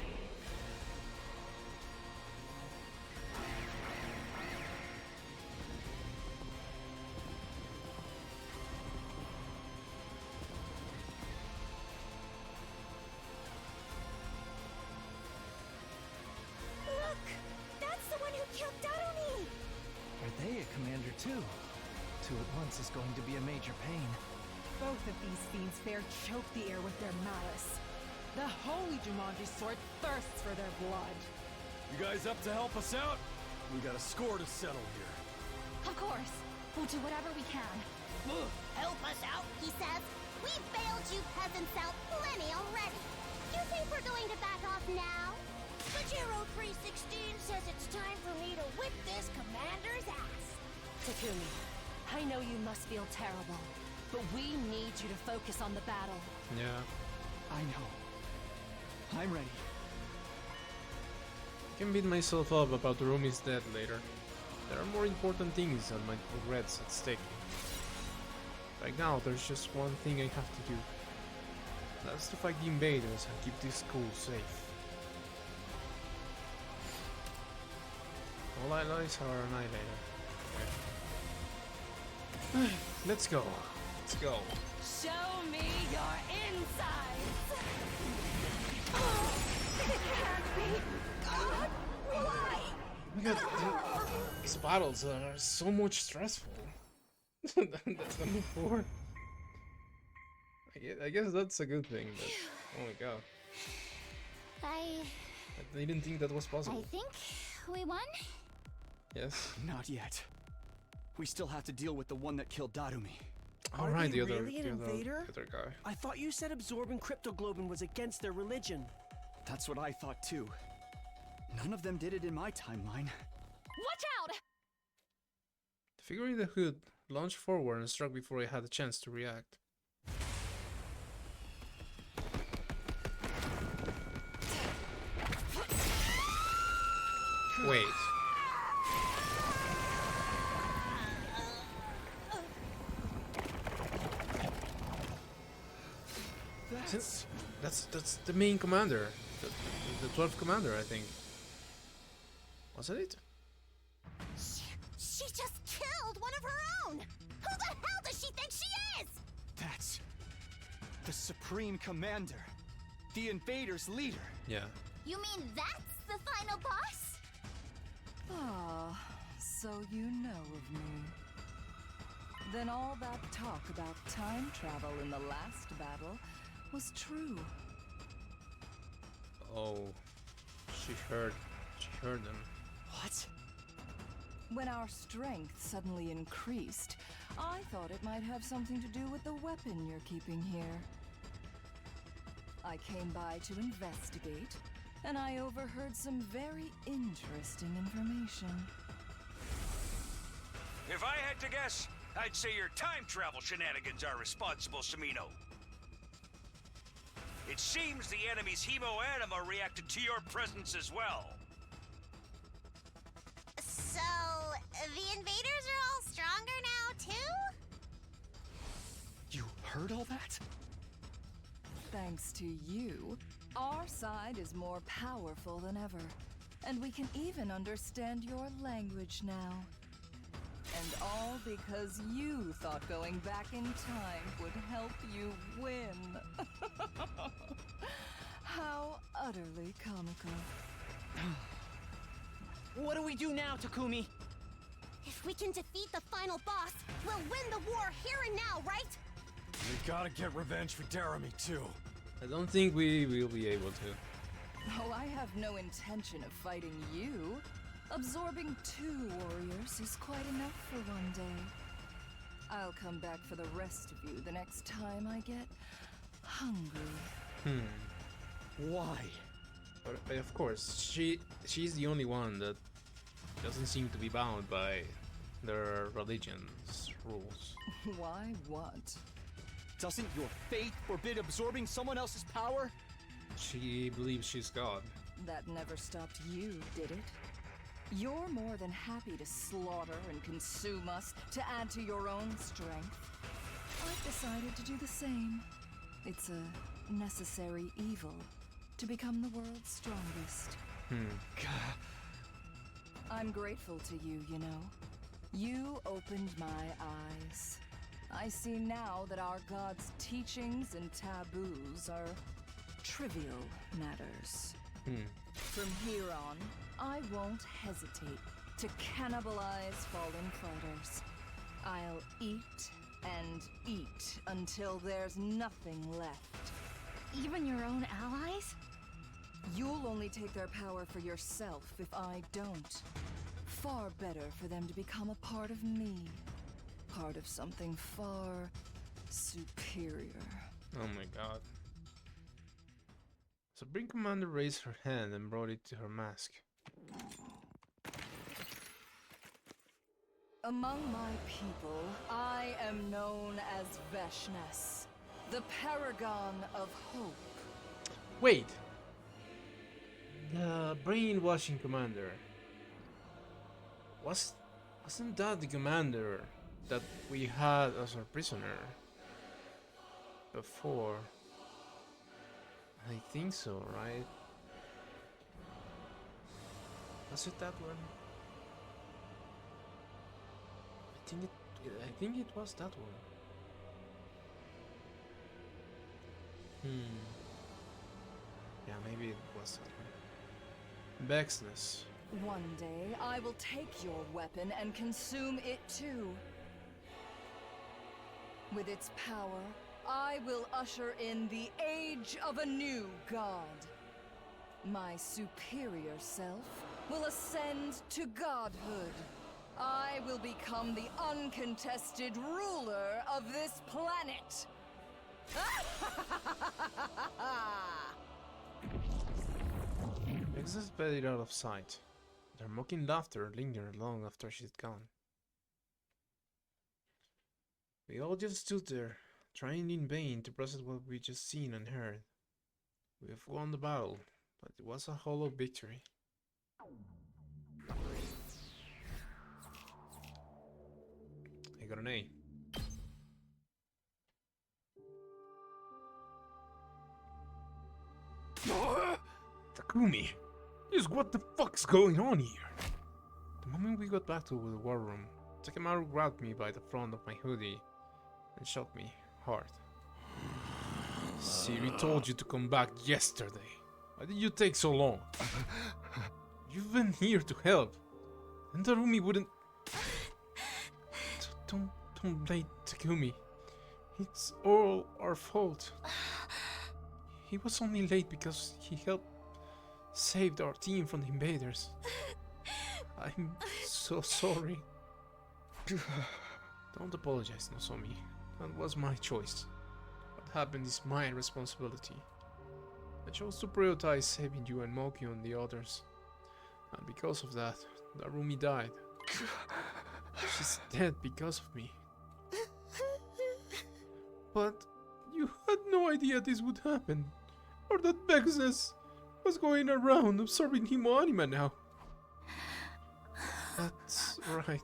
Look! That's the one who killed Darumi! Are they a commander too? Two at once is going to be a major pain. Both of these fiends fair choke the air with their malice. The holy Jumanji sword thirsts for their blood. You guys up to help us out? We got a score to settle here. Of course. We'll do whatever we can. Help us out, he says. We've bailed you peasants out plenty already. You think we're going to back off now? Pajero 316 says it's time for me to whip this commander's ass. Takumi, I know you must feel terrible, but we need you to focus on the battle. Yeah. I know. I'm ready. I can beat myself up about the roomie's death later. There are more important things than my regrets at stake. Right now, there's just one thing I have to do. That's to fight the invaders and keep this school safe. All allies are annihilated. Okay. Let's go. Let's go. Show me your insides! Oh, it can't be! God, why? Oh my god, these battles are so much stressful than before. I guess that's a good thing, but oh my god. I didn't think that was possible. I think we won? Yes. Not yet. We still have to deal with the one that killed Darumi. Alright, the other guy. I thought you said absorbing cryptoglobin was against their religion. That's what I thought too. None of them did it in my timeline. Watch out! The figure in the hood launched forward and struck before I had a chance to react. Wait. That's the main commander, the 12th commander, I think. Wasn't it? She just killed one of her own! Who the hell does she think she is? That's the Supreme Commander, the Invaders' leader. Yeah. You mean that's the final boss? Ah, so you know of me. Then all that talk about time travel in the last battle was true. Oh, she heard them. What? When our strength suddenly increased, I thought it might have something to do with the weapon you're keeping here. I came by to investigate, and I overheard some very interesting information. If I had to guess, I'd say your time travel shenanigans are responsible, Sumino. It seems the enemy's Hemoanima reacted to your presence as well. So, the invaders are all stronger now, too? You heard all that? Thanks to you, our side is more powerful than ever. And we can even understand your language now. And all because you thought going back in time would help you win. How utterly comical. What do we do now, Takumi? If we can defeat the final boss, we'll win the war here and now, right? We gotta get revenge for Jeremy, too. I don't think we will be able to. Oh, I have no intention of fighting you. Absorbing 2 warriors is quite enough for one day. I'll come back for the rest of you the next time I get hungry. Why? But of course, she's the only one that doesn't seem to be bound by their religion's rules. Why what? Doesn't your faith forbid absorbing someone else's power? She believes she's God. That never stopped you, did it? You're more than happy to slaughter and consume us to add to your own strength. I've decided to do the same. It's a necessary evil to become the world's strongest. I'm grateful to you, you know. You opened my eyes. I see now that our god's teachings and taboos are trivial matters. From here on, I won't hesitate to cannibalize fallen fighters. I'll eat and eat until there's nothing left. Even your own allies? You'll only take their power for yourself if I don't. Far better for them to become a part of me. Part of something far superior. Oh my god. Supreme Commander raised her hand and brought it to her mask. Among my people, I am known as Veshness, the paragon of hope. Wait! The brainwashing commander. Wasn't that the commander that we had as our prisoner before? I think so, right? Was it that one? I think it was that one. Yeah, maybe it was that one. Vexness. One day, I will take your weapon and consume it too. With its power, I will usher in the age of a new god. My superior self will ascend to godhood. I will become the uncontested ruler of this planet. Vexness faded out of sight. Their mocking laughter lingered long after she'd gone. We all just stood there, trying in vain to process what we just seen and heard. We've won the battle, but it was a hollow victory. I got an A. Takumi! Just what the fuck's going on here? The moment we got back to the war room, Takemaru grabbed me by the front of my hoodie and shot me hard. Sirei told you to come back yesterday. Why did you take so long? You've been here to help. And Tarumi wouldn't... Don't blame Takumi. It's all our fault. He was only late because he helped save our team from the invaders. I'm so sorry. Don't apologize, Nozomi. That was my choice. What happened is my responsibility. I chose to prioritize saving you and Moko and the others. And because of that, Darumi died. She's dead because of me. But you had no idea this would happen. Or that Pegasus was going around absorbing Hemoanima now. That's right.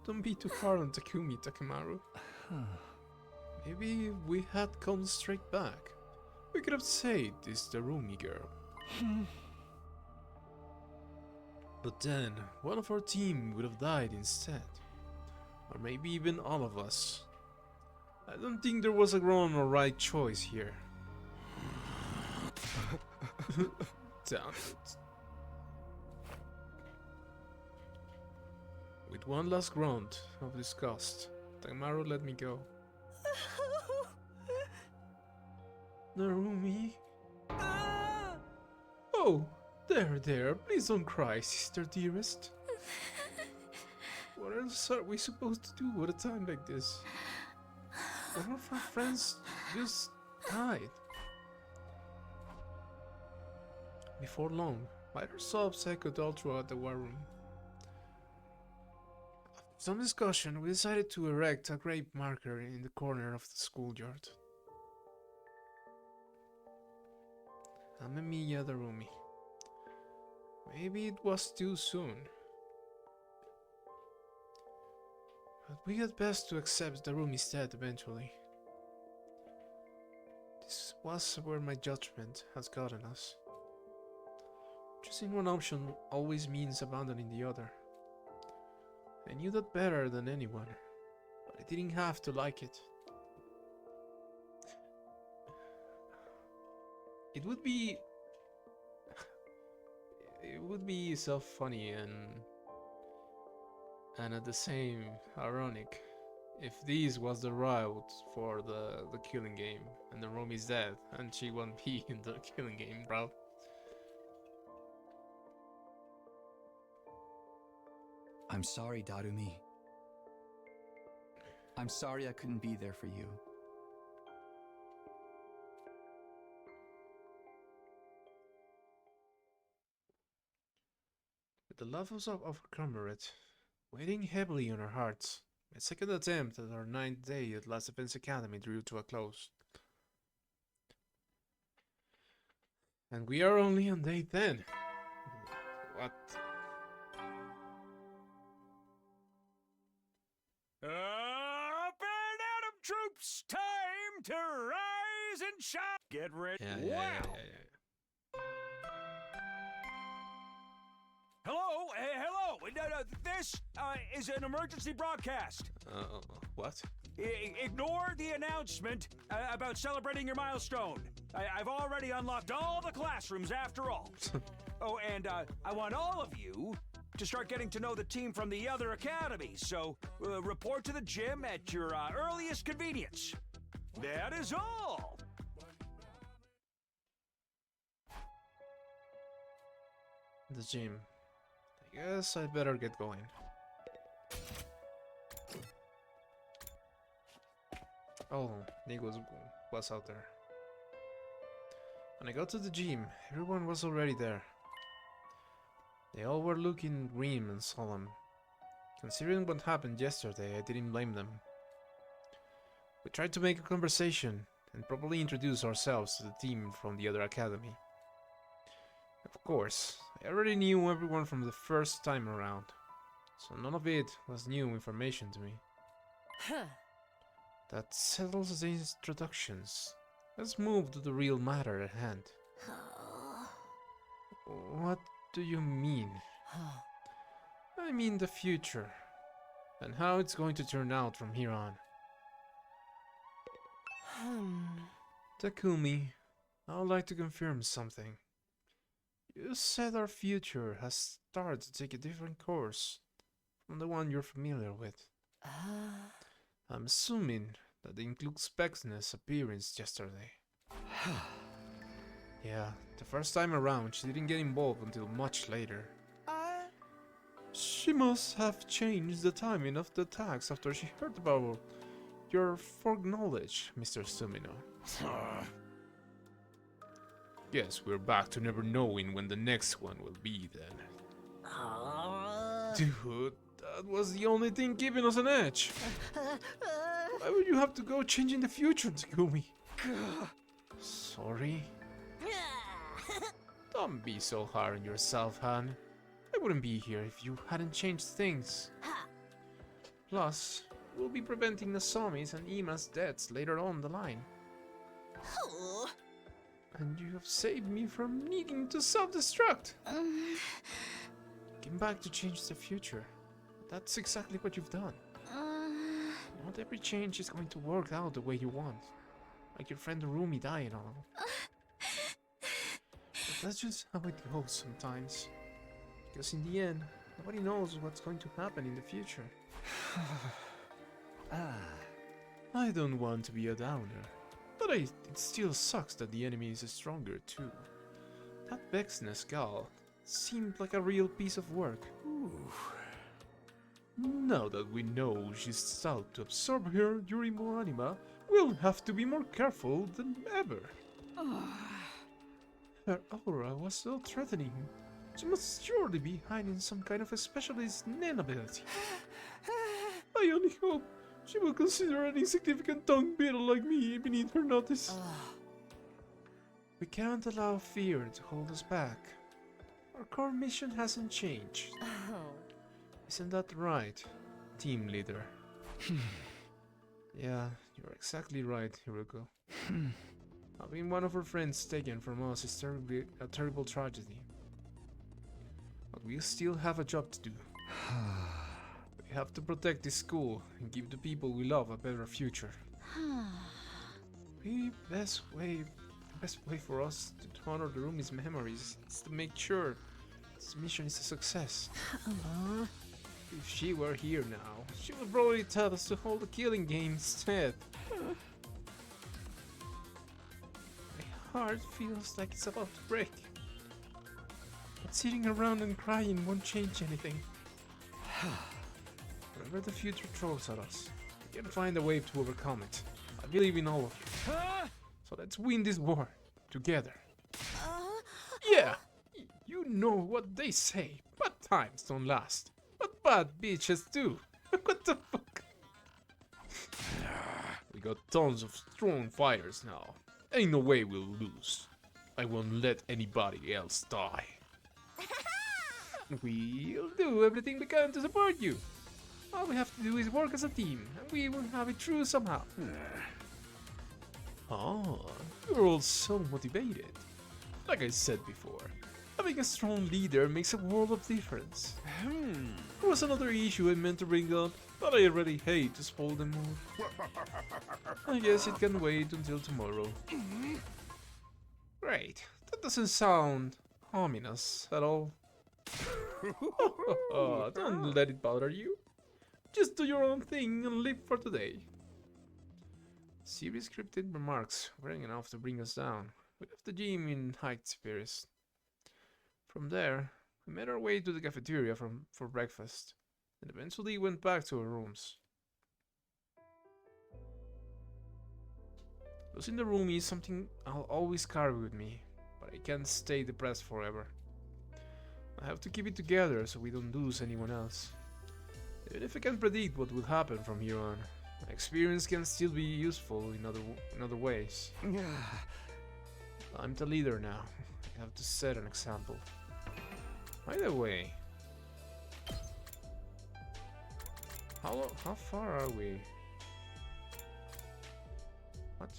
Don't be too hard on Takumi, Takemaru. Maybe if we had come straight back, we could have saved this Darumi girl. But then, one of our team would have died instead. Or maybe even all of us. I don't think there was a wrong or right choice here. Damn it. With one last grunt of disgust, Takemaru let me go. Narumi? Oh, there, please don't cry, sister dearest. What else are we supposed to do at a time like this? One of our friends just died. Before long, minor sobs echoed all throughout the war room. After some discussion, we decided to erect a grave marker in the corner of the schoolyard. Amemiya Darumi. Maybe it was too soon. But we had best to accept Darumi's death eventually. This was where my judgment has gotten us. Choosing one option always means abandoning the other. I knew that better than anyone, but I didn't have to like it. It would be so funny and at the same ironic if this was the route for the killing game and the Romi's dead and she won't be in the killing game, bro. I'm sorry, Darumi. I'm sorry I couldn't be there for you. With the love of our comrade weighing heavily on our hearts, my second attempt at our 9th day at Last Defense Academy drew to a close. And we are only on day 10. What? Up and at 'em, troops! Time to rise and shine! Get ready. Yeah. Hello? Hello! No, this is an emergency broadcast. What? Ignore the announcement about celebrating your milestone. I've already unlocked all the classrooms after all. Oh, and I want all of you to start getting to know the team from the other academies, so report to the gym at your earliest convenience. That is all! The gym. I guess I'd better get going. Oh, Nigo was out there. When I got to the gym, everyone was already there. They all were looking grim and solemn. Considering what happened yesterday, I didn't blame them. We tried to make a conversation and properly introduce ourselves to the team from the other academy. Of course, I already knew everyone from the first time around, so none of it was new information to me. That settles the introductions. Let's move to the real matter at hand. What do you mean? I mean the future, and how it's going to turn out from here on. Takumi, I would like to confirm something. You said our future has started to take a different course from the one you're familiar with. I'm assuming that includes Beck's appearance yesterday. Yeah, the first time around she didn't get involved until much later. She must have changed the timing of the attacks after she heard about your foreknowledge, Mr. Sumino. Guess we're back to never knowing when the next one will be then. Dude, that was the only thing giving us an edge. Why would you have to go changing the future, Takumi? Sorry. Don't be so hard on yourself, Han. I wouldn't be here if you hadn't changed things. Plus, we'll be preventing Nozomi's and Ima's deaths later on the line. And you have saved me from needing to self-destruct. Came back to change the future. That's exactly what you've done. Not every change is going to work out the way you want. Like your friend Rumi dying and all. But that's just how it goes sometimes. Because in the end, nobody knows what's going to happen in the future. I don't want to be a downer, but it still sucks that the enemy is stronger too. That Vexness gal seemed like a real piece of work. Now that we know she's out to absorb her during Hemoanima, we'll have to be more careful than ever. Her aura was so threatening. She must surely be hiding some kind of a specialist Nen ability. I only hope she will consider an insignificant dung beetle like me beneath her notice. We can't allow fear to hold us back. Our core mission hasn't changed. Isn't that right, team leader? Yeah, you're exactly right, Hiruko. Having one of our friends taken from us is a terrible tragedy. But we still have a job to do. We have to protect this school and give the people we love a better future. The best way for us to honor the Rumi's memories is to make sure this mission is a success. If she were here now, she would probably tell us to hold a killing game instead. My heart feels like it's about to break. But sitting around and crying won't change anything. Whatever the future throws at us, we can find a way to overcome it. I believe in all of you. So let's win this war together. Yeah, you know what they say. Bad times don't last, but bad bitches do. What the fuck? We got tons of strong fighters now. Ain't no way we'll lose. I won't let anybody else die. We'll do everything we can to support you. All we have to do is work as a team, and we will have it through somehow. You're all so motivated. Like I said before, having a strong leader makes a world of difference. There was another issue I meant to bring up, but I already hate to spoil the mood. I guess it can wait until tomorrow. Great, that doesn't sound ominous at all. Don't let it bother you. Just do your own thing and live for today. Serious scripted remarks weren't enough to bring us down. We left the gym in high spirits. From there, we made our way to the cafeteria for breakfast, and eventually went back to our rooms. Losing the room is something I'll always carry with me, but I can't stay depressed forever. I have to keep it together so we don't lose anyone else. Even if I can't predict what will happen from here on, my experience can still be useful in other ways. I'm the leader now. I have to set an example. By the way, how far are we? What?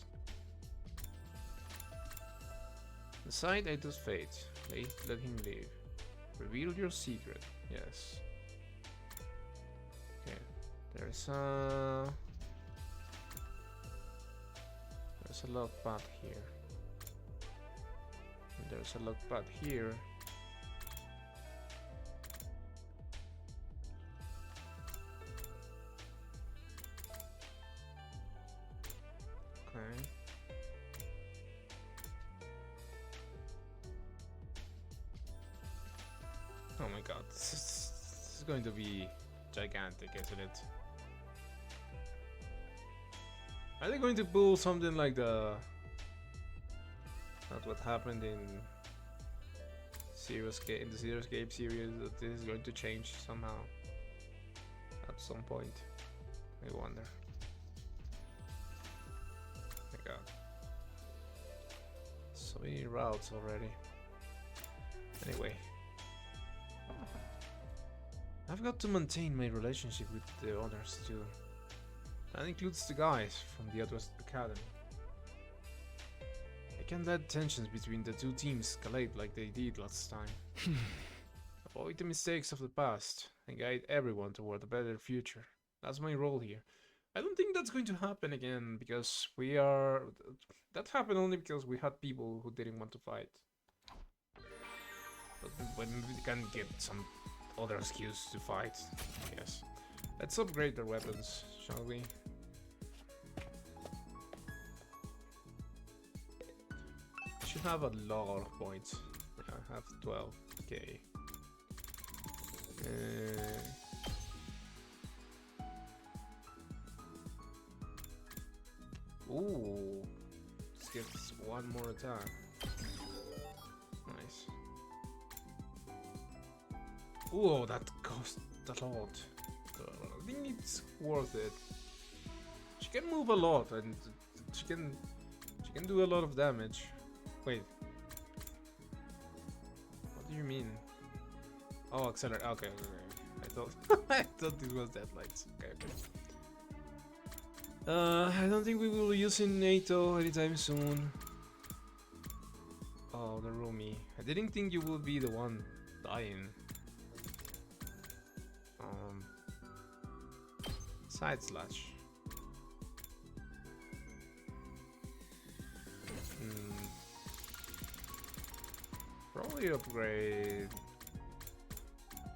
Decide Aito's fate. Let him live. Reveal your secret. Yes. Okay. There's a lock pad here. And there's a lock pad here. Okay. Oh my god, this is going to be gigantic, isn't it? Are they going to pull something like that's what happened in the Zero Escape series, that this is going to change somehow at some point? I wonder. Oh my god. So many routes already. Anyway. I've got to maintain my relationship with the others too. That includes the guys from the other academy. I can't let tensions between the two teams escalate like they did last time. Avoid the mistakes of the past and guide everyone toward a better future. That's my role here. I don't think that's going to happen again because we are... That happened only because we had people who didn't want to fight. But when we can get some other excuse to fight, yes. Let's upgrade our weapons, shall we? Should have a lot of points. I have 12. Okay. Ooh, this gets one more attack. Nice. Ooh, that cost a lot. I think it's worth it. She can move a lot and she can do a lot of damage. Wait. What do you mean? Oh, accelerate. Okay, okay. I thought I thought this was deadlights. Okay, okay. I don't think we will be using NATO anytime soon. Oh, the Rumi. I didn't think you would be the one dying. Side slash. Probably upgrade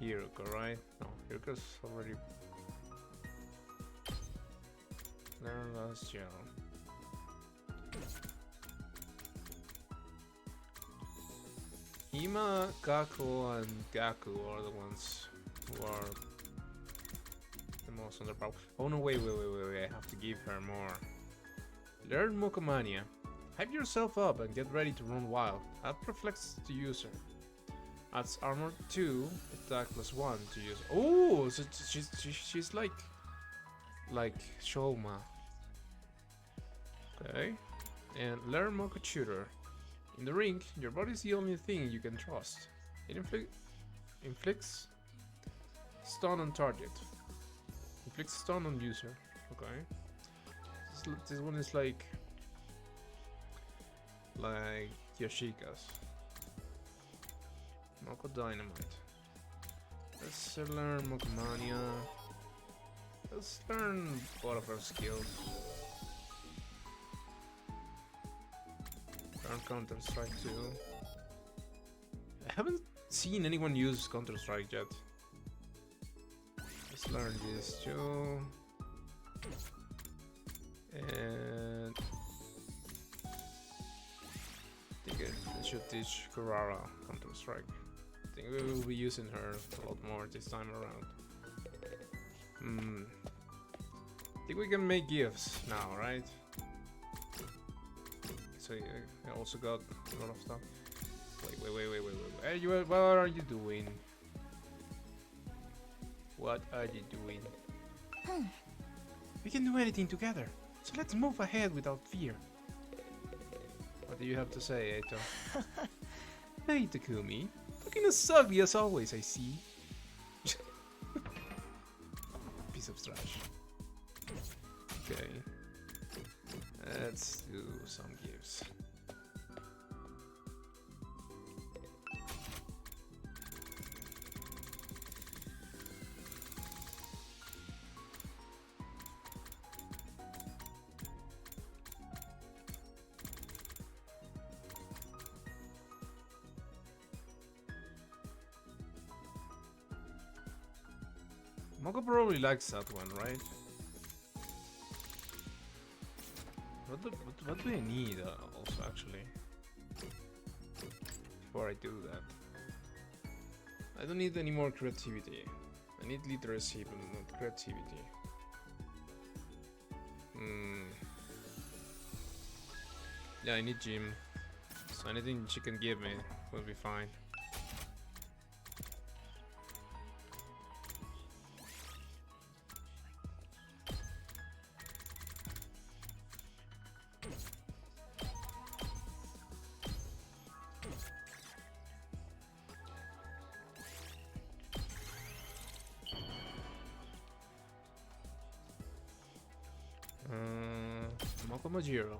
Hiruka, right? No, Hiruka's already there last year. Hima, Kako, and Gaku are the ones who are the most underpowered. Oh no, wait, I have to give her more. Learn Mokomania. Hype yourself up and get ready to run wild. Add reflex to user. Adds armor 2, attack +1 to use. Oh, so she's like Shoma. Okay. And learn Moko Shooter. In the ring, your body is the only thing you can trust. It inflicts stun on target. Inflicts stun on user. Okay. This one is like Yoshika's. Moko Dynamite. Let's learn Mokomania. Let's learn all of our skills. Learn Counter-Strike too. I haven't seen anyone use Counter-Strike yet. Let's learn this too. And I think I should teach Karara Counter-Strike. I think we will be using her a lot more this time around. I think we can make gifts now, right? So yeah, I also got a lot of stuff. Wait. Hey, what are you doing? What are you doing? We can do anything together, so let's move ahead without fear. What do you have to say, Eito? Hey, Takumi. Looking as ugly as always, I see. Piece of trash. Okay. Let's do some gifts. Moko probably likes that one, right? What do I need also, actually? Before I do that. I don't need any more creativity. I need literacy, but not creativity. Yeah, I need gym. So anything she can give me will be fine. Mojiro.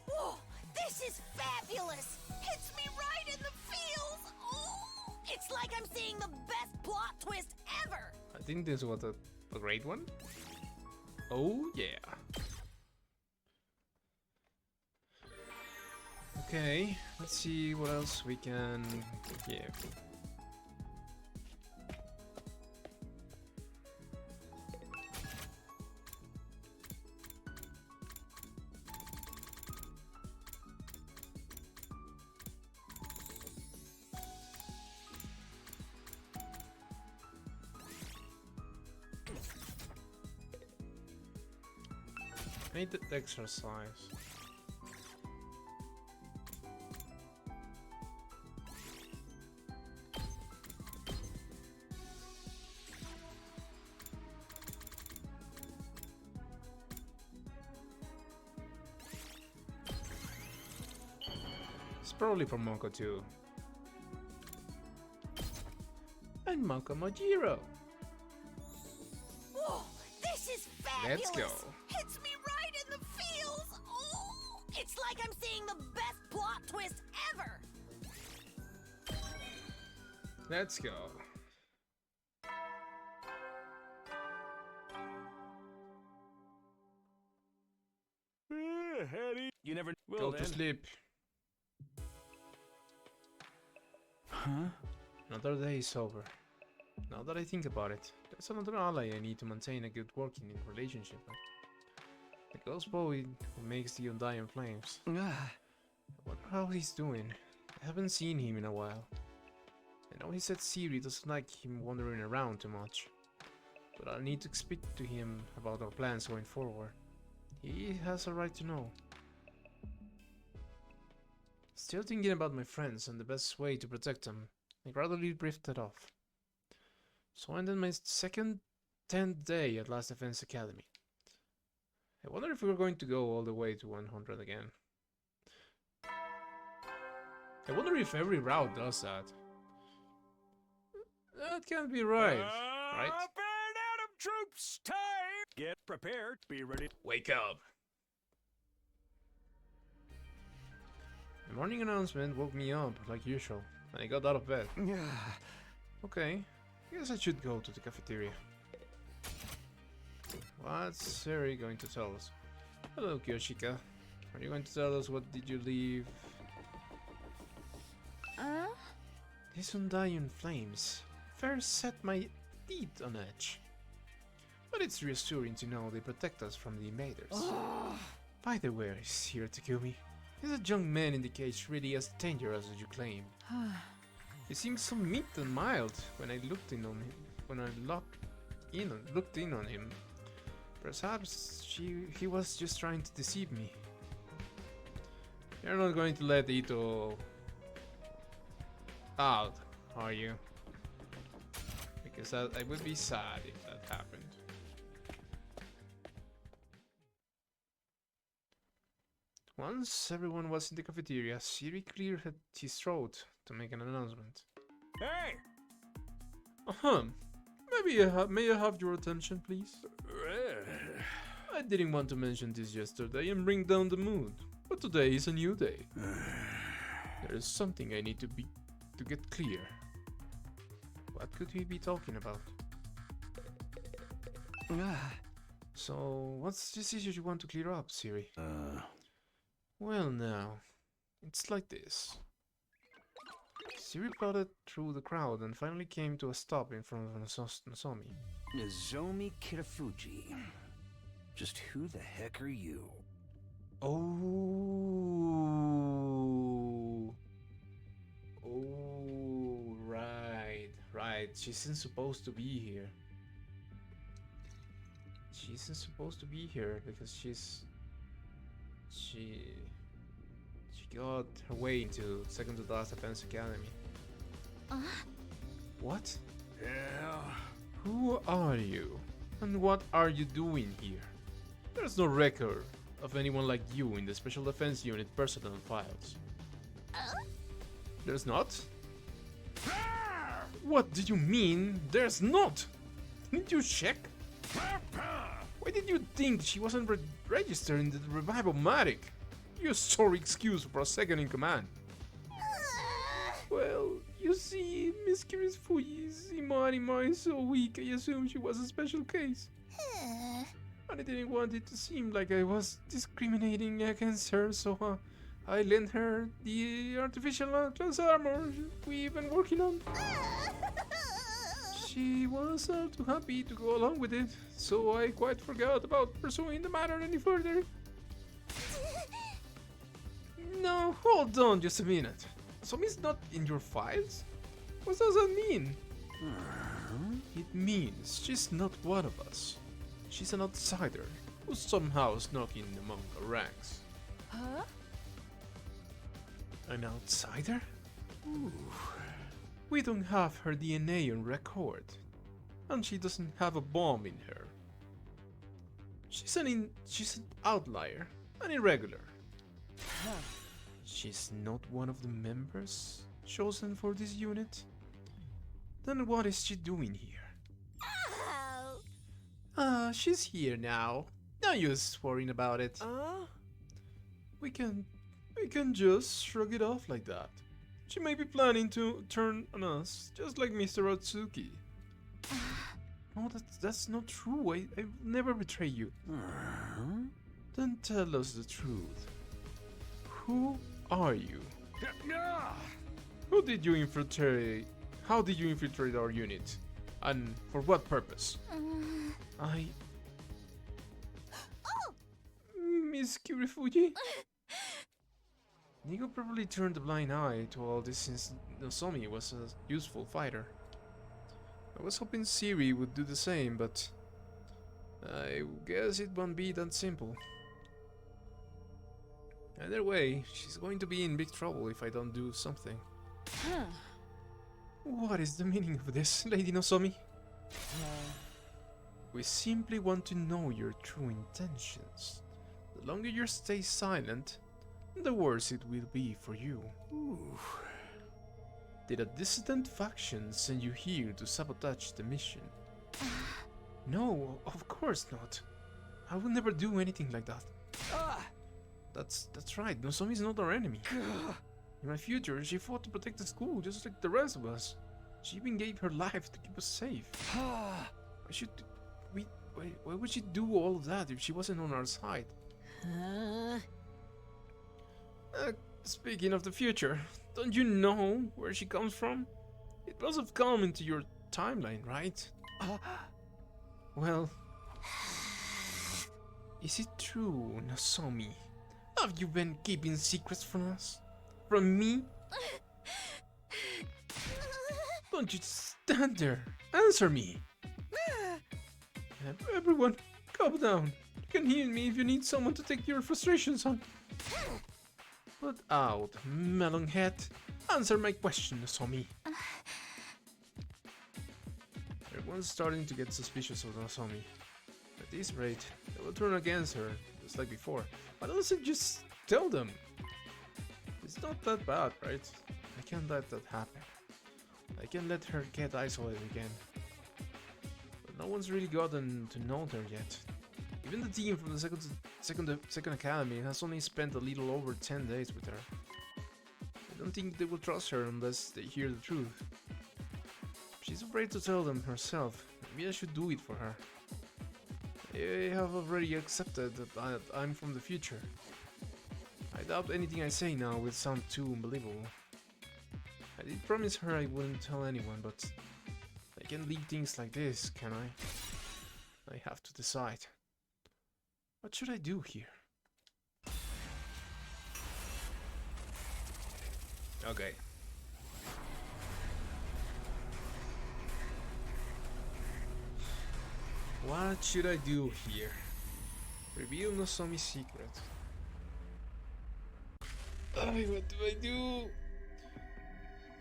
Whoa, this is fabulous! Hits me right in the feels! Oh, it's like I'm seeing the best plot twist ever! I think this was a great one. Oh yeah. Okay, let's see what else we can give. I need the exercise. It's probably for Moko too. And Moko Mojiro. Whoa, this is fabulous! Let's go. Hits me right in the feels! Oh, it's like I'm seeing the best plot twist ever! Let's go. You never Go to sleep. Huh? Another day is over. Now that I think about it, there's another ally I need to maintain a good working relationship with. The ghost boy who makes the undying flames. I wonder how he's doing. I haven't seen him in a while. I know he said Sirei doesn't like him wandering around too much, but I'll need to speak to him about our plans going forward. He has a right to know. Still thinking about my friends and the best way to protect them, I gradually drifted off. So ended my second 10th day at Last Defense Academy. I wonder if we're going to go all the way to 100 again. I wonder if every route does that. That can't be right, right? Up and Adam troops, time! Get prepared, be ready. Wake up! The morning announcement woke me up like usual, and I got out of bed. Okay, guess I should go to the cafeteria. What's Sirei going to tell us? Hello, Kyoshika. Are you going to tell us what did you leave? These undying flames first set my teeth on edge. But it's reassuring to know they protect us from the invaders. By the way, here, Takumi, is that young man in the cage really as dangerous as you claim? He seemed so meek and mild when I looked in on him. When I looked in on him. Perhaps he was just trying to deceive me. You're not going to let Ito out, are you? Because I would be sad if that happened. Once everyone was in the cafeteria, Sirei cleared his throat to make an announcement. Hey! May I have your attention, please? I didn't want to mention this yesterday and bring down the mood, but today is a new day. There is something I need to get clear. What could we be talking about? So, what's this issue you want to clear up, Sirei? Well now, it's like this. Sirei plodded through the crowd and finally came to a stop in front of Nozomi. Nozomi Kirifuji. Just who the heck are you? Oh, right. She isn't supposed to be here. She isn't supposed to be here because she got her way into second to last Defense Academy. What? Yeah. Who are you? And what are you doing here? There's no record of anyone like you in the Special Defense Unit personnel files. There's not? What do you mean, there's not? Didn't you check? Why did you think she wasn't registered in the Revival-matic? You sorry excuse for a second in command. Well, you see, Ms Kirifuji's Hemoanima is so weak, I assume she was a special case. And I didn't want it to seem like I was discriminating against her, so I lent her the artificial class armor we've been working on. She was too happy to go along with it, so I quite forgot about pursuing the matter any further. No, hold on just a minute. Somi's not in your files? What does that mean? It means she's not one of us. She's an outsider who's somehow snuck in among our ranks. Huh? An outsider? Ooh. We don't have her DNA on record, and she doesn't have a bomb in her. She's an outlier, an irregular. She's not one of the members chosen for this unit? Then what is she doing here? She's here now. No use worrying about it. We can just shrug it off like that. She may be planning to turn on us, just like Mr. Otsuki. No, that's not true. I will never betray you. Then tell us the truth. Who are you? Who did you infiltrate? How did you infiltrate our unit? And for what purpose? Ms Kirifuji? Nigo probably turned a blind eye to all this since Nozomi was a useful fighter. I was hoping Sirei would do the same, but I guess it won't be that simple. Either way, she's going to be in big trouble if I don't do something. What is the meaning of this, Lady Nozomi? We simply want to know your true intentions. The longer you stay silent, the worse it will be for you. Did a dissident faction send you here to sabotage the mission? No, of course not. I will never do anything like that. That's right, Nozomi's not our enemy. In my future, she fought to protect the school just like the rest of us. She even gave her life to keep us safe. Why would she do all of that if she wasn't on our side? Speaking of the future, don't you know where she comes from? It must have come into your timeline, right? Well, is it true, Nozomi? Have you been keeping secrets from us? From me? Don't you stand there! Answer me! Everyone, calm down. You can hear me if you need someone to take your frustrations on. Put out, melonhead. Answer my question, Nozomi. Everyone's starting to get suspicious of Nozomi. At this rate, they will turn against her, just like before. Why don't you just tell them? It's not that bad, right? I can't let that happen. I can't let her get isolated again. But no one's really gotten to know her yet. Even the team from the second academy has only spent a little over 10 days with her. I don't think they will trust her unless they hear the truth. She's afraid to tell them herself. Maybe I should do it for her. I have already accepted that I'm from the future. I doubt anything I say now will sound too unbelievable. I did promise her I wouldn't tell anyone, but I can't leave things like this, can I? I have to decide. What should I do here? Okay. What should I do here? Reveal Nozomi's secret. What do I do?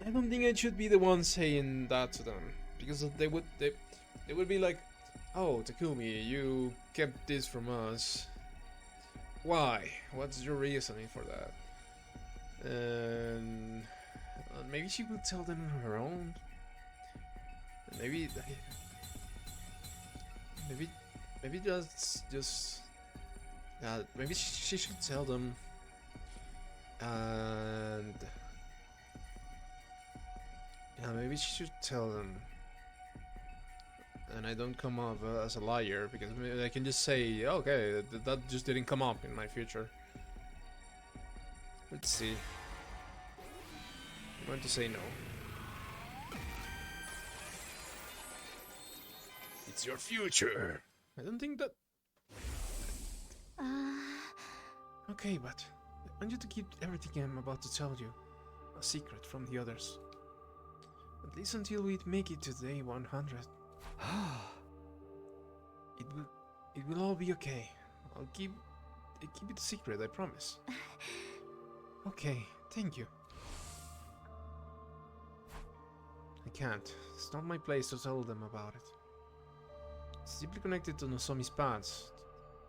I don't think I should be the one saying that to them, because they would be like, "Oh, Takumi, you kept this from us. Why? What's your reasoning for that?" And maybe she will tell them on her own. Maybe maybe maybe she should tell them, and yeah, maybe she should tell them, and I don't come off as a liar, because maybe I can just say, okay, that just didn't come up in my future. Let's see. I'm going to say no. It's your future. I don't think that. Okay, but I want you to keep everything I'm about to tell you a secret from the others. At least until we make it to day 100. It will all be okay. I'll keep it a secret, I promise. Okay, thank you. I can't. It's not my place to tell them about it. It's deeply connected to Nozomi's past,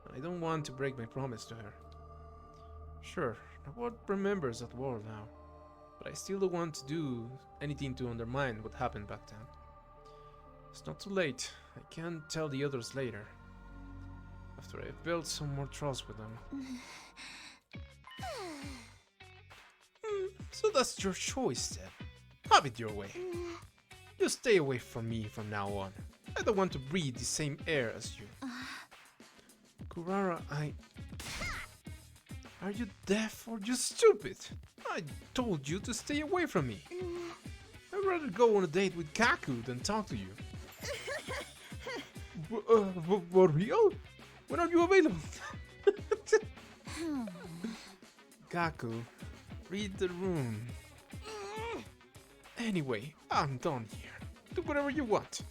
and I don't want to break my promise to her. Sure, the world remembers that world now, but I still don't want to do anything to undermine what happened back then. It's not too late. I can tell the others later, after I've built some more trust with them. So that's your choice then. Have it your way. You stay away from me from now on. I don't want to breathe the same air as you. Kurara, Are you deaf or just stupid? I told you to stay away from me. I'd rather go on a date with Kaku than talk to you. For real? When are you available? Kaku, read the room. Anyway, I'm done here. Do whatever you want.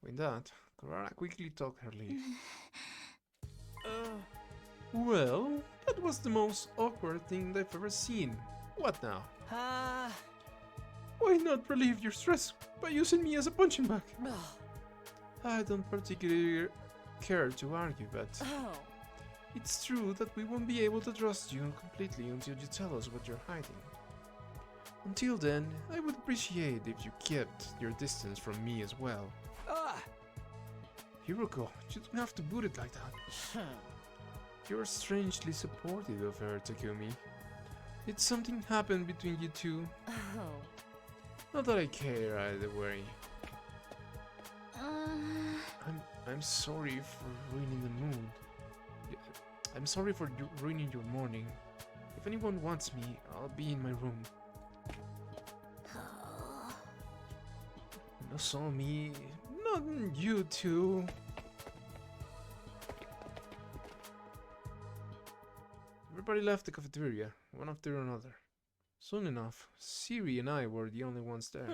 With that, Karara quickly took her leave. Well, that was the most awkward thing I've ever seen. What now? Why not relieve your stress by using me as a punching bag? I don't particularly care to argue, but it's true that we won't be able to trust you completely until you tell us what you're hiding. Until then, I would appreciate if you kept your distance from me as well. Hiruko, you don't have to put it like that. You're strangely supportive of her, Takumi. Did something happen between you two? Not that I care either way. I'm sorry for ruining the mood. I'm sorry for ruining your morning. If anyone wants me, I'll be in my room. Nozomi, not you two. Everybody left the cafeteria, one after another. Soon enough, Sirei and I were the only ones there.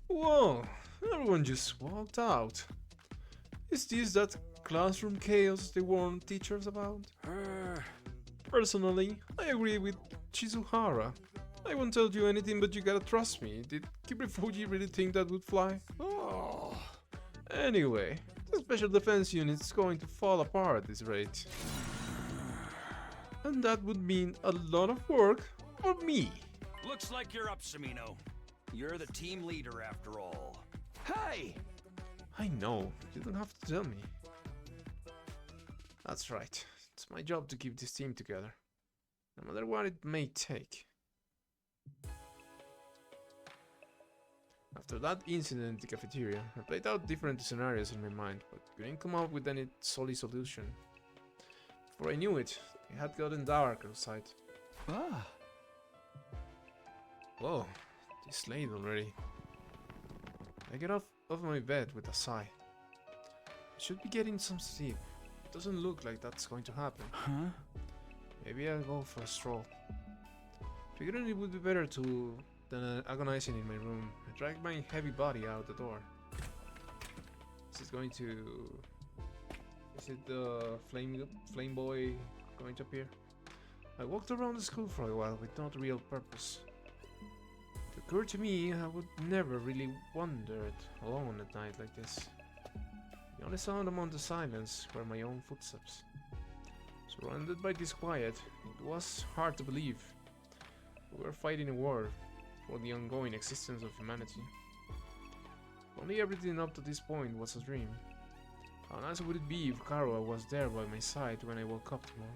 Whoa, everyone just walked out. Is this that classroom chaos they warned teachers about? Personally, I agree with Shizuhara. I won't tell you anything, but you gotta trust me. Did Kirifuji really think that would fly? Anyway, the special defense unit's going to fall apart at this rate. And that would mean a lot of work for me. Looks like you're up, Sumino. You're the team leader after all. Hey! I know, you don't have to tell me. That's right, it's my job to keep this team together, no matter what it may take. After that incident in the cafeteria, I played out different scenarios in my mind, but couldn't come up with any solid solution. Before I knew it, it had gotten dark outside. Whoa, it's late already. I get off of my bed with a sigh. I should be getting some sleep. It doesn't look like that's going to happen. Maybe I'll go for a stroll. Figuring it would be better than agonizing in my room, I dragged my heavy body out the door. Is it going to... Is it the flame boy going to appear? I walked around the school for a while with no real purpose. It occurred to me I would never really wandered alone at night like this. The only sound among the silence were my own footsteps. Surrounded by this quiet, it was hard to believe. We were fighting a war for the ongoing existence of humanity. Only everything up to this point was a dream. How nice would it be if Karua was there by my side when I woke up tomorrow?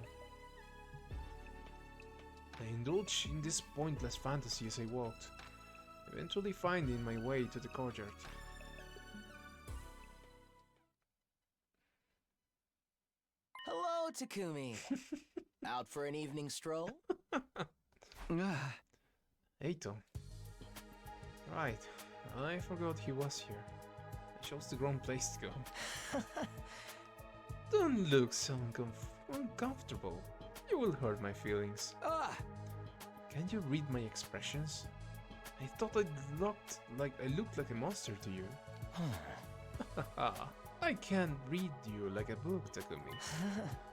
I indulged in this pointless fantasy as I walked, eventually finding my way to the courtyard. Hello, Takumi. Out for an evening stroll? Eito. Right, I forgot he was here. I chose the wrong place to go. Don't look so uncomfortable. You will hurt my feelings. Can't you read my expressions? I thought I looked like a monster to you. I can't read you like a book, Takumi.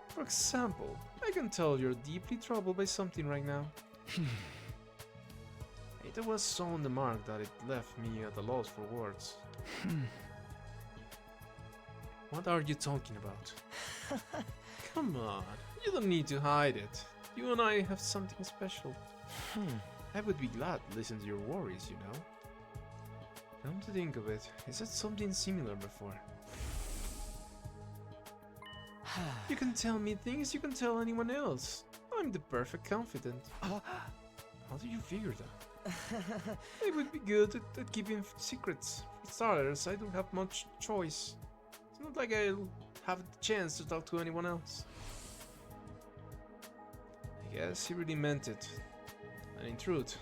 For example, I can tell you're deeply troubled by something right now. It was so on the mark that it left me at a loss for words. What are you talking about? Come on, you don't need to hide it. You and I have something special. I would be glad to listen to your worries, you know. Come to think of it, is that something similar before? You can tell me things you can tell anyone else. I'm the perfect confidant. How do you figure that? I would be good at keeping secrets. For starters, I don't have much choice. It's not like I'll have the chance to talk to anyone else. I guess he really meant it. And in truth,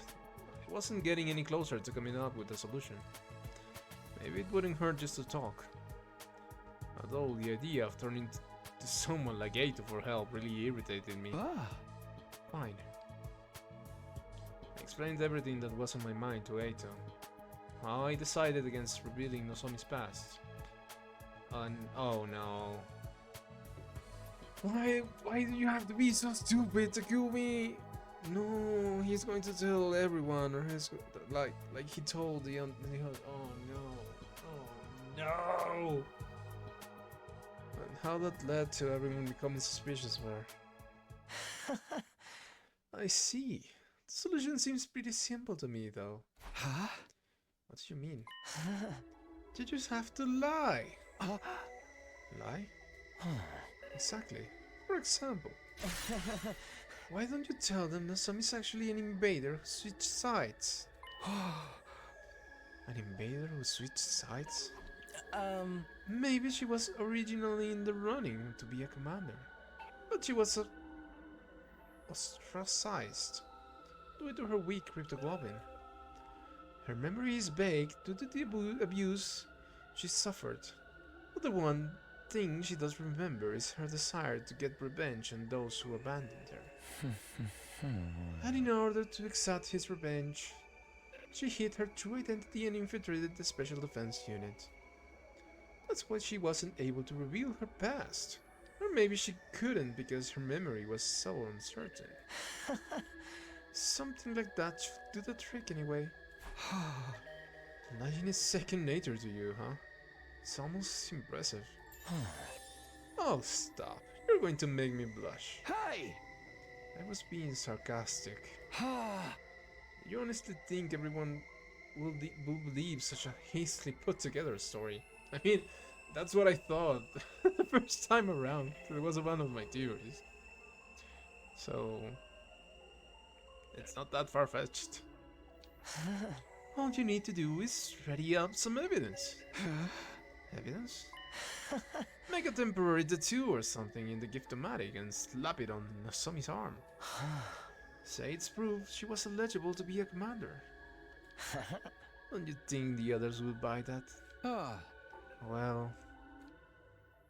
he wasn't getting any closer to coming up with a solution. Maybe it wouldn't hurt just to talk. Although the idea of turning to someone like Eito for help really irritated me. Fine. I explained everything that was on my mind to Eito. How I decided against revealing Nozomi's past. And oh no. Why do you have to be so stupid, Takumi? No, he's going to tell everyone, or he's like he told the oh no. And how that led to everyone becoming suspicious of her. I see. The solution seems pretty simple to me, though. Huh? What do you mean? You just have to lie. Lie? Exactly. For example, why don't you tell them that Nozomi's actually an invader who switched sides? An invader who switched sides? Maybe she was originally in the running to be a commander, but she was ostracized due to her weak cryptoglobin. Her memory is vague due to the abuse she suffered, but the one thing she does remember is her desire to get revenge on those who abandoned her. And in order to exact his revenge, she hid her true identity and infiltrated the Special Defense Unit. That's why she wasn't able to reveal her past. Or maybe she couldn't because her memory was so uncertain. Something like that should do the trick anyway. Lying is second nature to you, huh? It's almost impressive. Oh, stop. You're going to make me blush. Hey! I was being sarcastic. You honestly think everyone will believe such a hastily put together story? I mean, that's what I thought the first time around. It was one of my theories. So, it's not that far-fetched. All you need to do is ready up some evidence. Evidence? Make a temporary tattoo or something in the gift-o-matic and slap it on Nozomi's arm. Say it's proof she was eligible to be a commander. Don't you think the others would buy that? Well,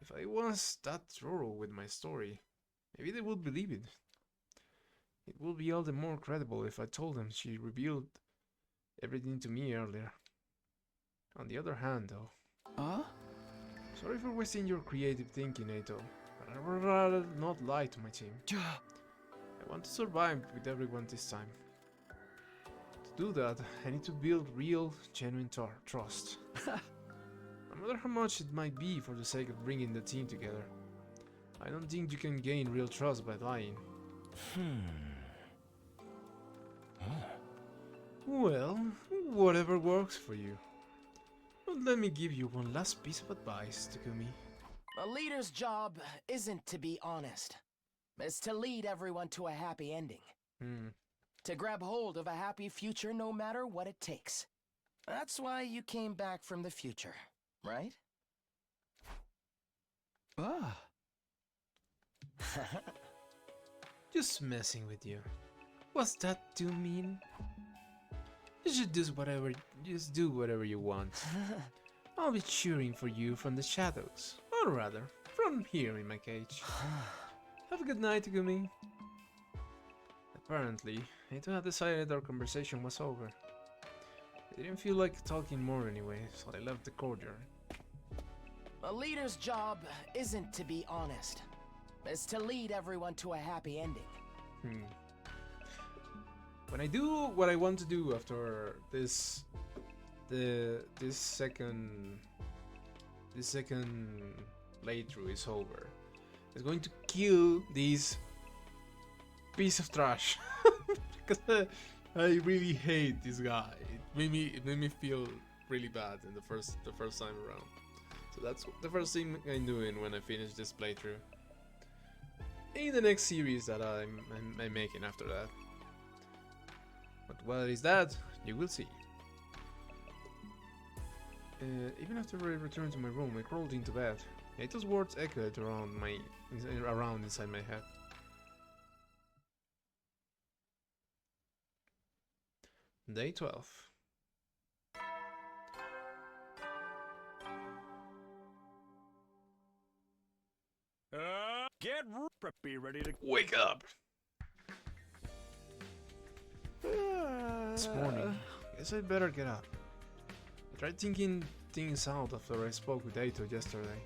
if I was that thorough with my story, maybe they would believe it. It would be all the more credible if I told them she revealed everything to me earlier. On the other hand, though... Sorry for wasting your creative thinking, Eito, but I would rather not lie to my team. I want to survive with everyone this time. To do that, I need to build real, genuine trust. No matter how much it might be for the sake of bringing the team together. I don't think you can gain real trust by lying. Well, whatever works for you. But let me give you one last piece of advice, Takumi. A leader's job isn't to be honest. It's to lead everyone to a happy ending. To grab hold of a happy future no matter what it takes. That's why you came back from the future, right? Ah. Just messing with you. What's that too mean? You should do whatever, just do whatever you want. I'll be cheering for you from the shadows. Or rather, from here in my cage. Have a good night, Takumi. Apparently, Eito had decided our conversation was over. I didn't feel like talking more anyway, so I left the courtyard. A leader's job isn't to be honest. It's to lead everyone to a happy ending. When I do what I want to do after this second playthrough is over, it's going to kill this piece of trash. Because I really hate this guy. It made me feel really bad in the first time around. So that's the first thing I'm doing when I finish this playthrough. In the next series that I'm making after that. But what is that? You will see. Even after I returned to my room, I crawled into bed. Eito's words echoed around inside my head. Day 12. Be ready to wake up. It's morning. Guess I'd better get up. I tried thinking things out after I spoke with Eito yesterday,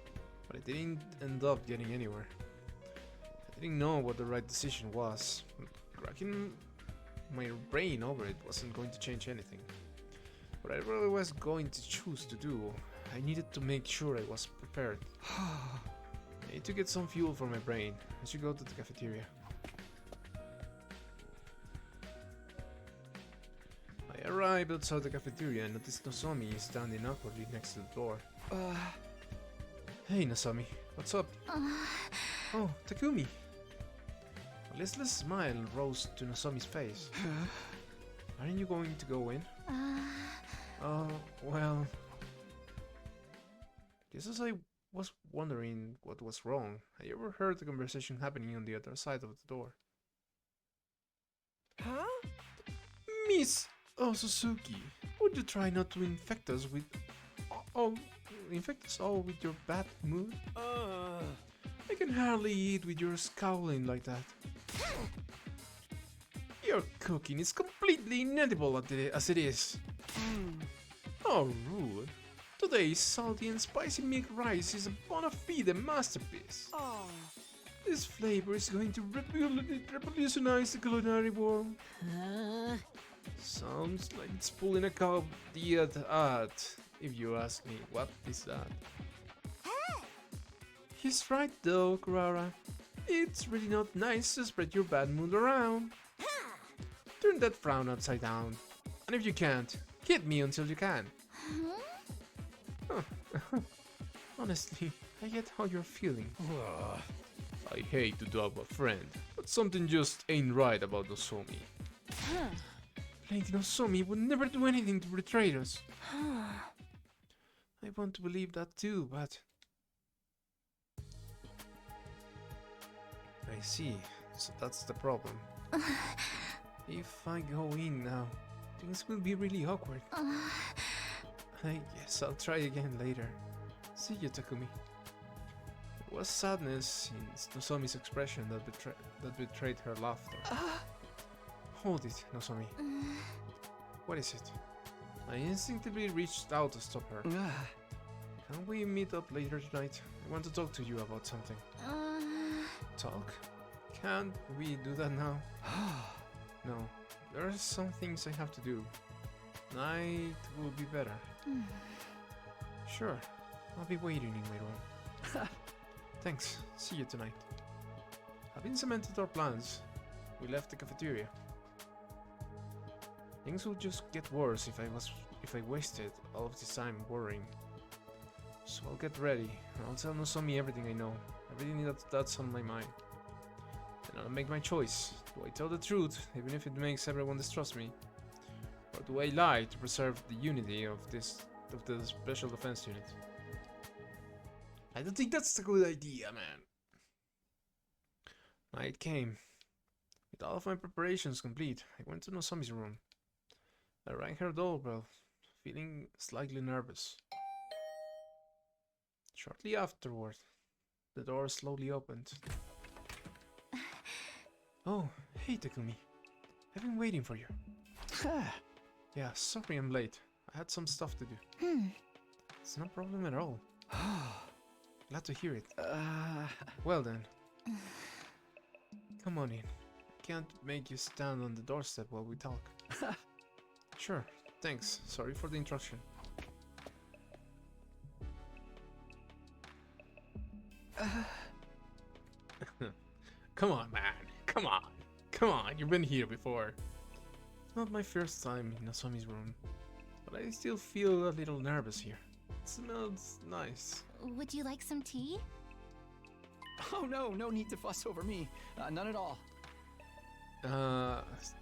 but I didn't end up getting anywhere. I didn't know what the right decision was. Cracking my brain over it wasn't going to change anything. What I really was going to choose to do, I needed to make sure I was prepared. I need to get some fuel for my brain. I should go to the cafeteria. I arrived outside the cafeteria and noticed Nozomi standing awkwardly next to the door. Hey Nozomi, what's up? Oh, Takumi. A listless smile rose to Nozomi's face. Aren't you going to go in? Oh, well... Just as I was wondering what was wrong, I overheard the conversation happening on the other side of the door. Huh? Miss Suzuki, would you try not to infect us with... infect us all with your bad mood? I can hardly eat with your scowling like that. Your cooking is completely inedible as it is. Oh, rude. Today's salty and spicy milk rice is a bona fide masterpiece. This flavor is going to revolutionize the culinary world. Sounds like it's pulling a cow the art, if you ask me. What is that? He's right though, Karua. It's really not nice to spread your bad mood around. Turn that frown upside down. And if you can't, hit me until you can. Honestly, I get how you're feeling. I hate to dub a friend, but something just ain't right about Nozomi. Lady Nozomi would never do anything to betray us. I want to believe that too, but... I see, so that's the problem. If I go in now, things will be really awkward. I guess I'll try again later. See you, Takumi. There was sadness in Nozomi's expression that betrayed her laughter. Hold it, Nozomi. What is it? I instinctively reached out to stop her. Can we meet up later tonight? I want to talk to you about something. Talk? Can't we do that now? No, there are some things I have to do. Night will be better. Sure, I'll be waiting in my room. Thanks, see you tonight. Having cemented our plans, we left the cafeteria. Things would just get worse if I was if I wasted all of this time worrying. So I'll get ready. I'll tell Nozomi everything I know, everything that's on my mind. And I'll make my choice. Do I tell the truth, even if it makes everyone distrust me? Or do I lie to preserve the unity of the Special Defense Unit? I don't think that's a good idea, man. Night came. With all of my preparations complete, I went to Nozomi's room. I rang her doorbell, feeling slightly nervous. Shortly afterward, the door slowly opened. Oh, hey Takumi. I've been waiting for you. Yeah, sorry I'm late. I had some stuff to do. It's no problem at all. Glad to hear it. Well then. Come on in. I can't make you stand on the doorstep while we talk. Sure, thanks. Sorry for the interruption. Come on, man. Come on. Come on, you've been here before. It's not my first time in Nozomi's room, but I still feel a little nervous here. It smells nice. Would you like some tea? Oh no need to fuss over me. None at all.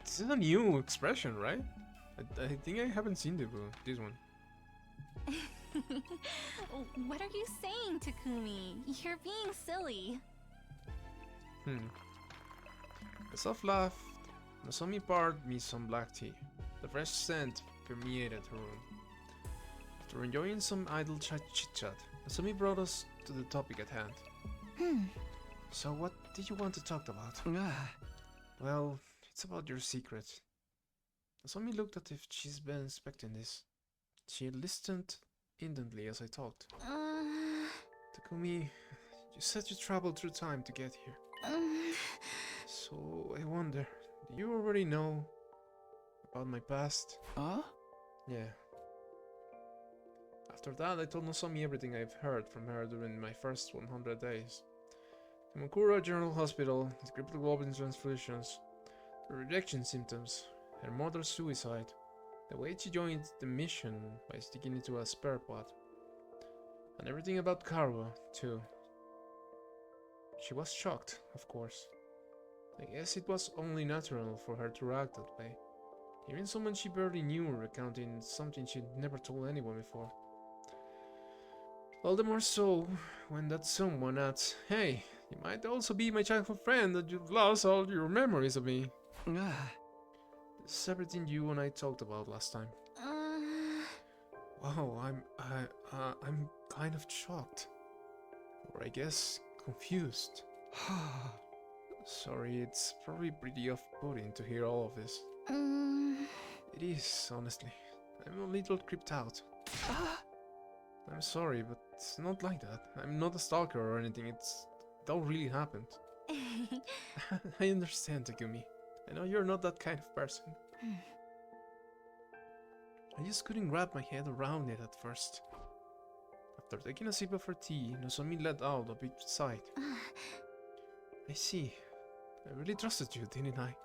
This is a new expression, right? I think I haven't seen this one. What are you saying, Takumi? You're being silly. A soft laugh. Nozomi poured me some black tea. The fresh scent permeated her room. After enjoying some idle chit-chat, Nozomi brought us to the topic at hand. So what did you want to talk about? Well, it's about your secret. Nozomi looked as if she's been expecting this. She listened intently as I talked. Takumi, you said you traveled through time to get here. So I wonder, do you already know about my past? Yeah. After that, I told Nozomi everything I've heard from her during my first 100 days. The Makura General Hospital, the cryptoglobin transfusions, the rejection symptoms, her mother's suicide, the way she joined the mission by sticking into a spare pod, and everything about Karua, too. She was shocked, of course. I guess it was only natural for her to react that way, hearing someone she barely knew recounting something she'd never told anyone before. All the more so when that someone adds, "Hey, you might also be my childhood friend that you've lost all your memories of me." This is everything you and I talked about last time. Wow, I'm kind of shocked, or I guess confused. Sorry, it's probably pretty off-putting to hear all of this. It is, honestly. I'm a little creeped out. I'm sorry, but it's not like that. I'm not a stalker or anything. It all really happened. I understand, Takumi. I know you're not that kind of person. I just couldn't wrap my head around it at first. After taking a sip of her tea, Nozomi let out a big sigh. I see. I really trusted you, didn't I?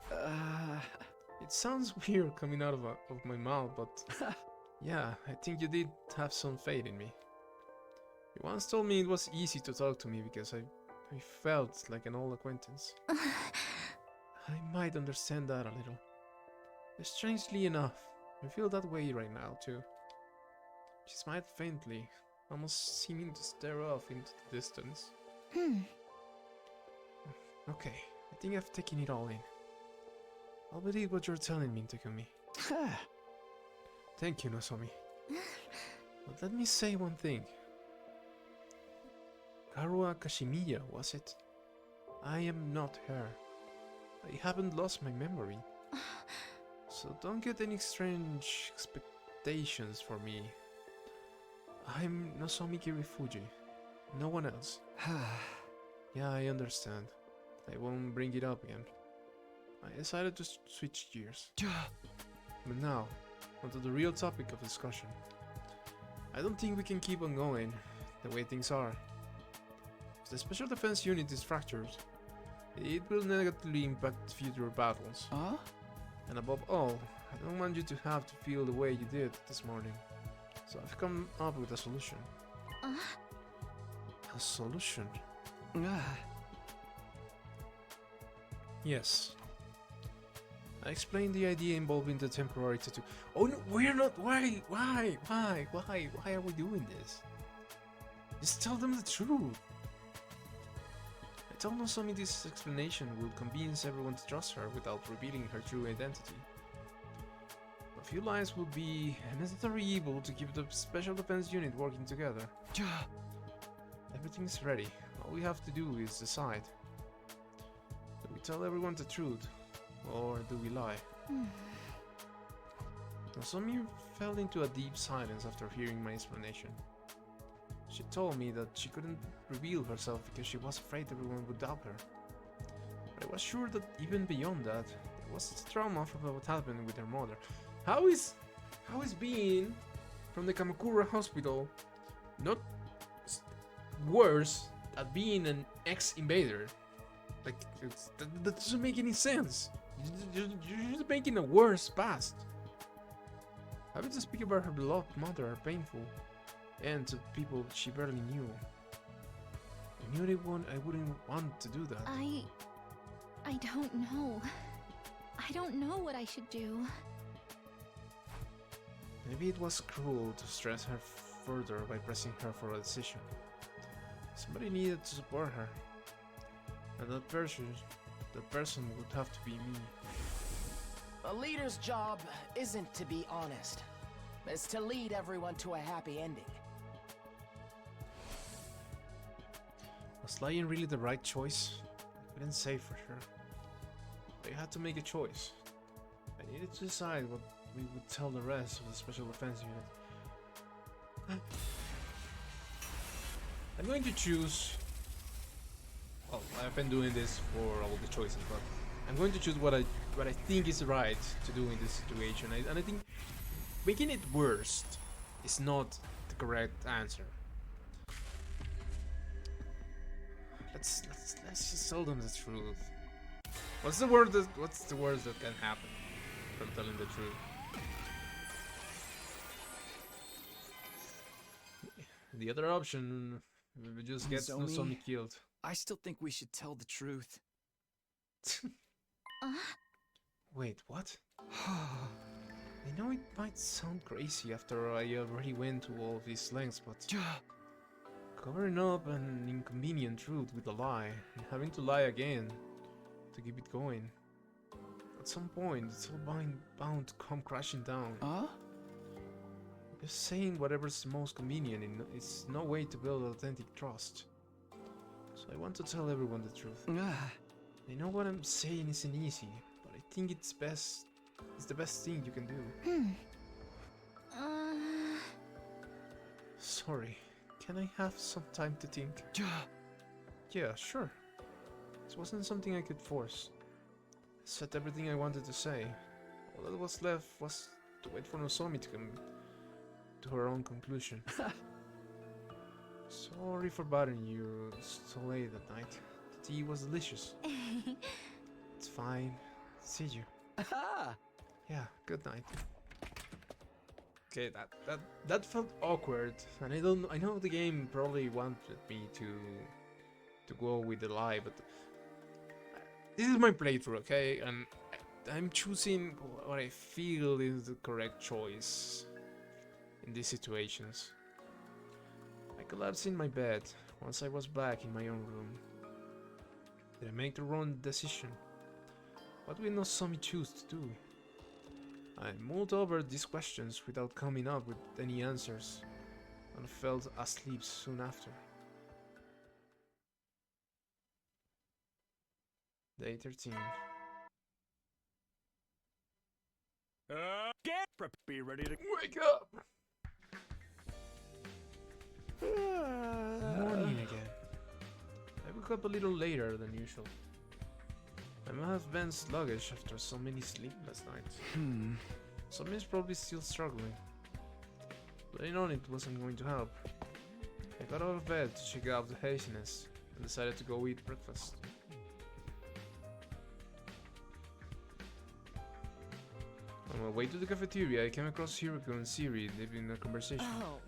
It sounds weird coming out of my mouth, but yeah, I think you did have some faith in me. You once told me it was easy to talk to me because I felt like an old acquaintance. I might understand that a little. Strangely enough, I feel that way right now too. She smiled faintly, almost seeming to stare off into the distance. Okay, I think I've taken it all in. I'll believe what you're telling me, Takumi. Thank you, Nozomi. But let me say one thing. Karua Kashimiya, was it? I am not her. I haven't lost my memory. So don't get any strange expectations for me. I'm Nozomi Kirifuji. No one else. Yeah, I understand. I won't bring it up again. I decided to switch gears. But now, onto the real topic of discussion. I don't think we can keep on going the way things are. If the Special Defense Unit is fractured, it will negatively impact future battles. And above all, I don't want you to have to feel the way you did this morning. So I've come up with a solution. A solution? Yes. I explained the idea involving the temporary tattoo. Oh no, we're not. Why are we doing this? Just tell them the truth. I told Nozomi this explanation will convince everyone to trust her without revealing her true identity. A few lines will be a necessary evil to keep the Special Defense Unit working together. Everything's ready. All we have to do is decide. Do we tell everyone the truth? Or do we lie? Nozomi fell into a deep silence after hearing my explanation. She told me that she couldn't reveal herself because she was afraid everyone would doubt her. But I was sure that even beyond that, there was trauma from what happened with her mother. How is being from the Kamakura hospital not worse at being an ex-invader? Like, that doesn't make any sense. You're just making a worse past. Having to speak about her beloved mother are painful, and to people she barely knew. I knew I wouldn't want to do that. I don't know. I don't know what I should do. Maybe it was cruel to stress her further by pressing her for a decision. Somebody needed to support her. And that person would have to be me. A leader's job isn't to be honest. It's to lead everyone to a happy ending. Was lying really the right choice? I couldn't say for sure. But I had to make a choice. I needed to decide what we would tell the rest of the Special Defense Unit. I'm going to choose... Well, I've been doing this for all the choices, but I'm going to choose what I think is right to do in this situation. And I think making it worse is not the correct answer. Let's just tell them the truth. What's the worst that can happen from telling the truth? The other option, we just get Nozomi killed. I still think we should tell the truth. Wait, what? I know it might sound crazy after I already went to all these lengths, but covering up an inconvenient truth with a lie, and having to lie again to keep it going. At some point, it's all bound to come crashing down. Just saying whatever's most convenient is no way to build authentic trust. So I want to tell everyone the truth. I know what I'm saying isn't easy, but I think it's the best thing you can do. Sorry, can I have some time to think? Yeah, sure. This wasn't something I could force. I said everything I wanted to say. All that was left was to wait for Nozomi to come to her own conclusion. Sorry for bothering you so late at night. The tea was delicious. It's fine. See you. Yeah, good night. Okay, that felt awkward, and I know the game probably wanted me to go with the lie, but this is my playthrough, okay? And I'm choosing what I feel is the correct choice in these situations. I collapsed in my bed once I was back in my own room. Did I make the wrong decision? What will Nozomi choose to do? I mulled over these questions without coming up with any answers, and fell asleep soon after. Day 13. Be ready to wake up! Morning again. I woke up a little later than usual. I might have been sluggish after so many sleepless nights. Someone's probably still struggling. But I know it wasn't going to help. I got out of bed to check out the haziness and decided to go eat breakfast. On my way to the cafeteria, I came across Hiroko and Sirei having a conversation. Oh.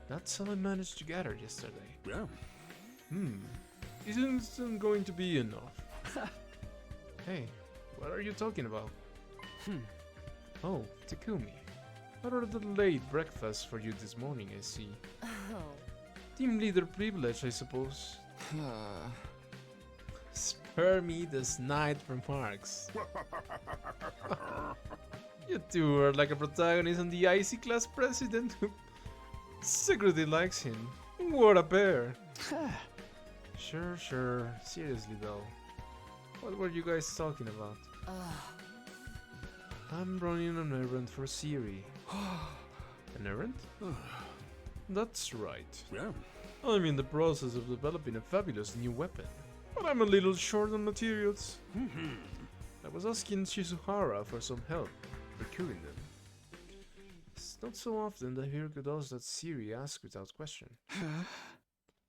That's all I managed to gather yesterday. Yeah. Isn't going to be enough. Hey, what are you talking about? Oh, Takumi. Rather the late breakfast for you this morning, I see. Oh. Team leader privilege, I suppose. Spare me the snide remarks. You two are like a protagonist and the icy class president who secretly likes him. What a pair. Sure. Seriously though. What were you guys talking about? I'm running an errand for Sirei. An errand? That's right. Yeah. I'm in the process of developing a fabulous new weapon, but I'm a little short on materials. I was asking Shizuhara for some help procuring them. It's not so often that Hiroko does that Sirei asks without question.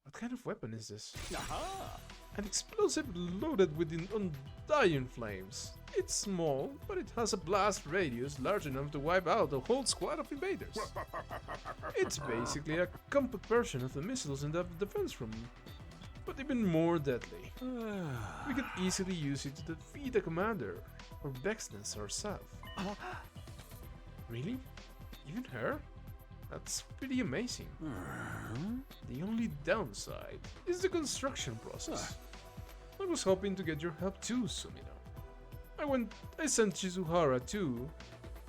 What kind of weapon is this? An explosive loaded with undying flames. It's small, but it has a blast radius large enough to wipe out a whole squad of invaders. It's basically a compact version of the missiles in the defense room, but even more deadly. We could easily use it to defeat a commander, or Vexness herself. Really? Even her? That's pretty amazing. The only downside is the construction process. I was hoping to get your help too, Sumino. I sent Shizuhara too,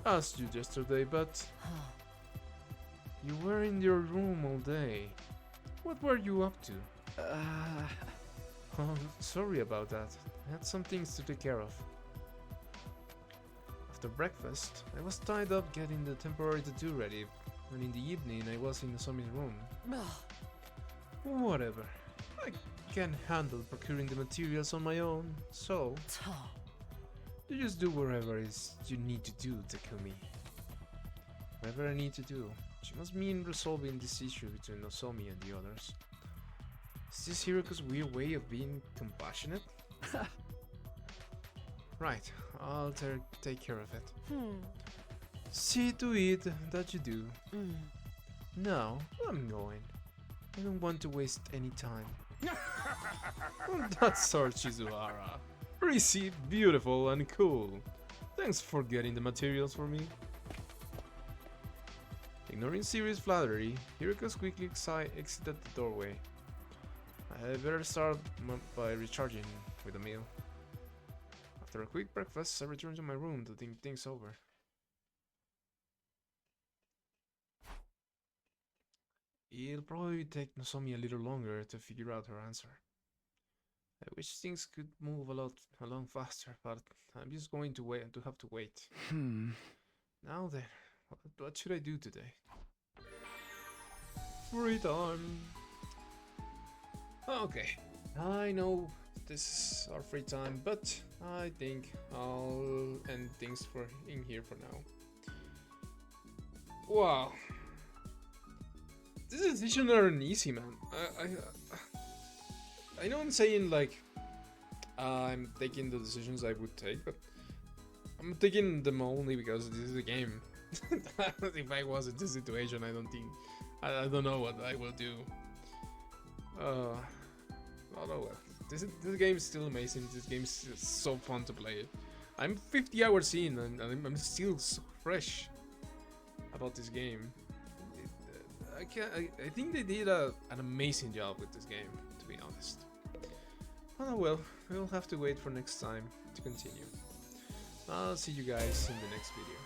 asked you yesterday, but you were in your room all day. What were you up to? Oh, sorry about that. I had some things to take care of. After breakfast, I was tied up getting the temporary tattoo ready, and in the evening I was in Nozomi's room. Whatever. I can handle procuring the materials on my own, so you just do whatever you need to do, Takumi. Whatever I need to do, which must mean resolving this issue between Nozomi and the others. Is this Hiroko's weird way of being compassionate? Right, I'll take care of it. See to it that you do. Now, I'm going. I don't want to waste any time. That's our Shizuhara. Pretty, beautiful, and cool. Thanks for getting the materials for me. Ignoring Sirei's flattery, Hiroko quickly exited the doorway. I better start by recharging with a meal. After a quick breakfast, I returned to my room to think things over. It'll probably take Nozomi a little longer to figure out her answer. I wish things could move along faster, but I'm just going to have to wait. Now then, what should I do today? Free time. Okay, I know this is our free time, but I think I'll end things in here for now. Wow. These decisions aren't easy, man. I know I'm saying like I'm taking the decisions I would take, but I'm taking them only because this is a game. If I was in this situation, I don't know what I will do. Oh well. This game is still amazing. This game is so fun to play. I'm 50 hours in and I'm still so fresh about this game. I think they did an amazing job with this game, to be honest. Oh well, we'll have to wait for next time to continue. I'll see you guys in the next video.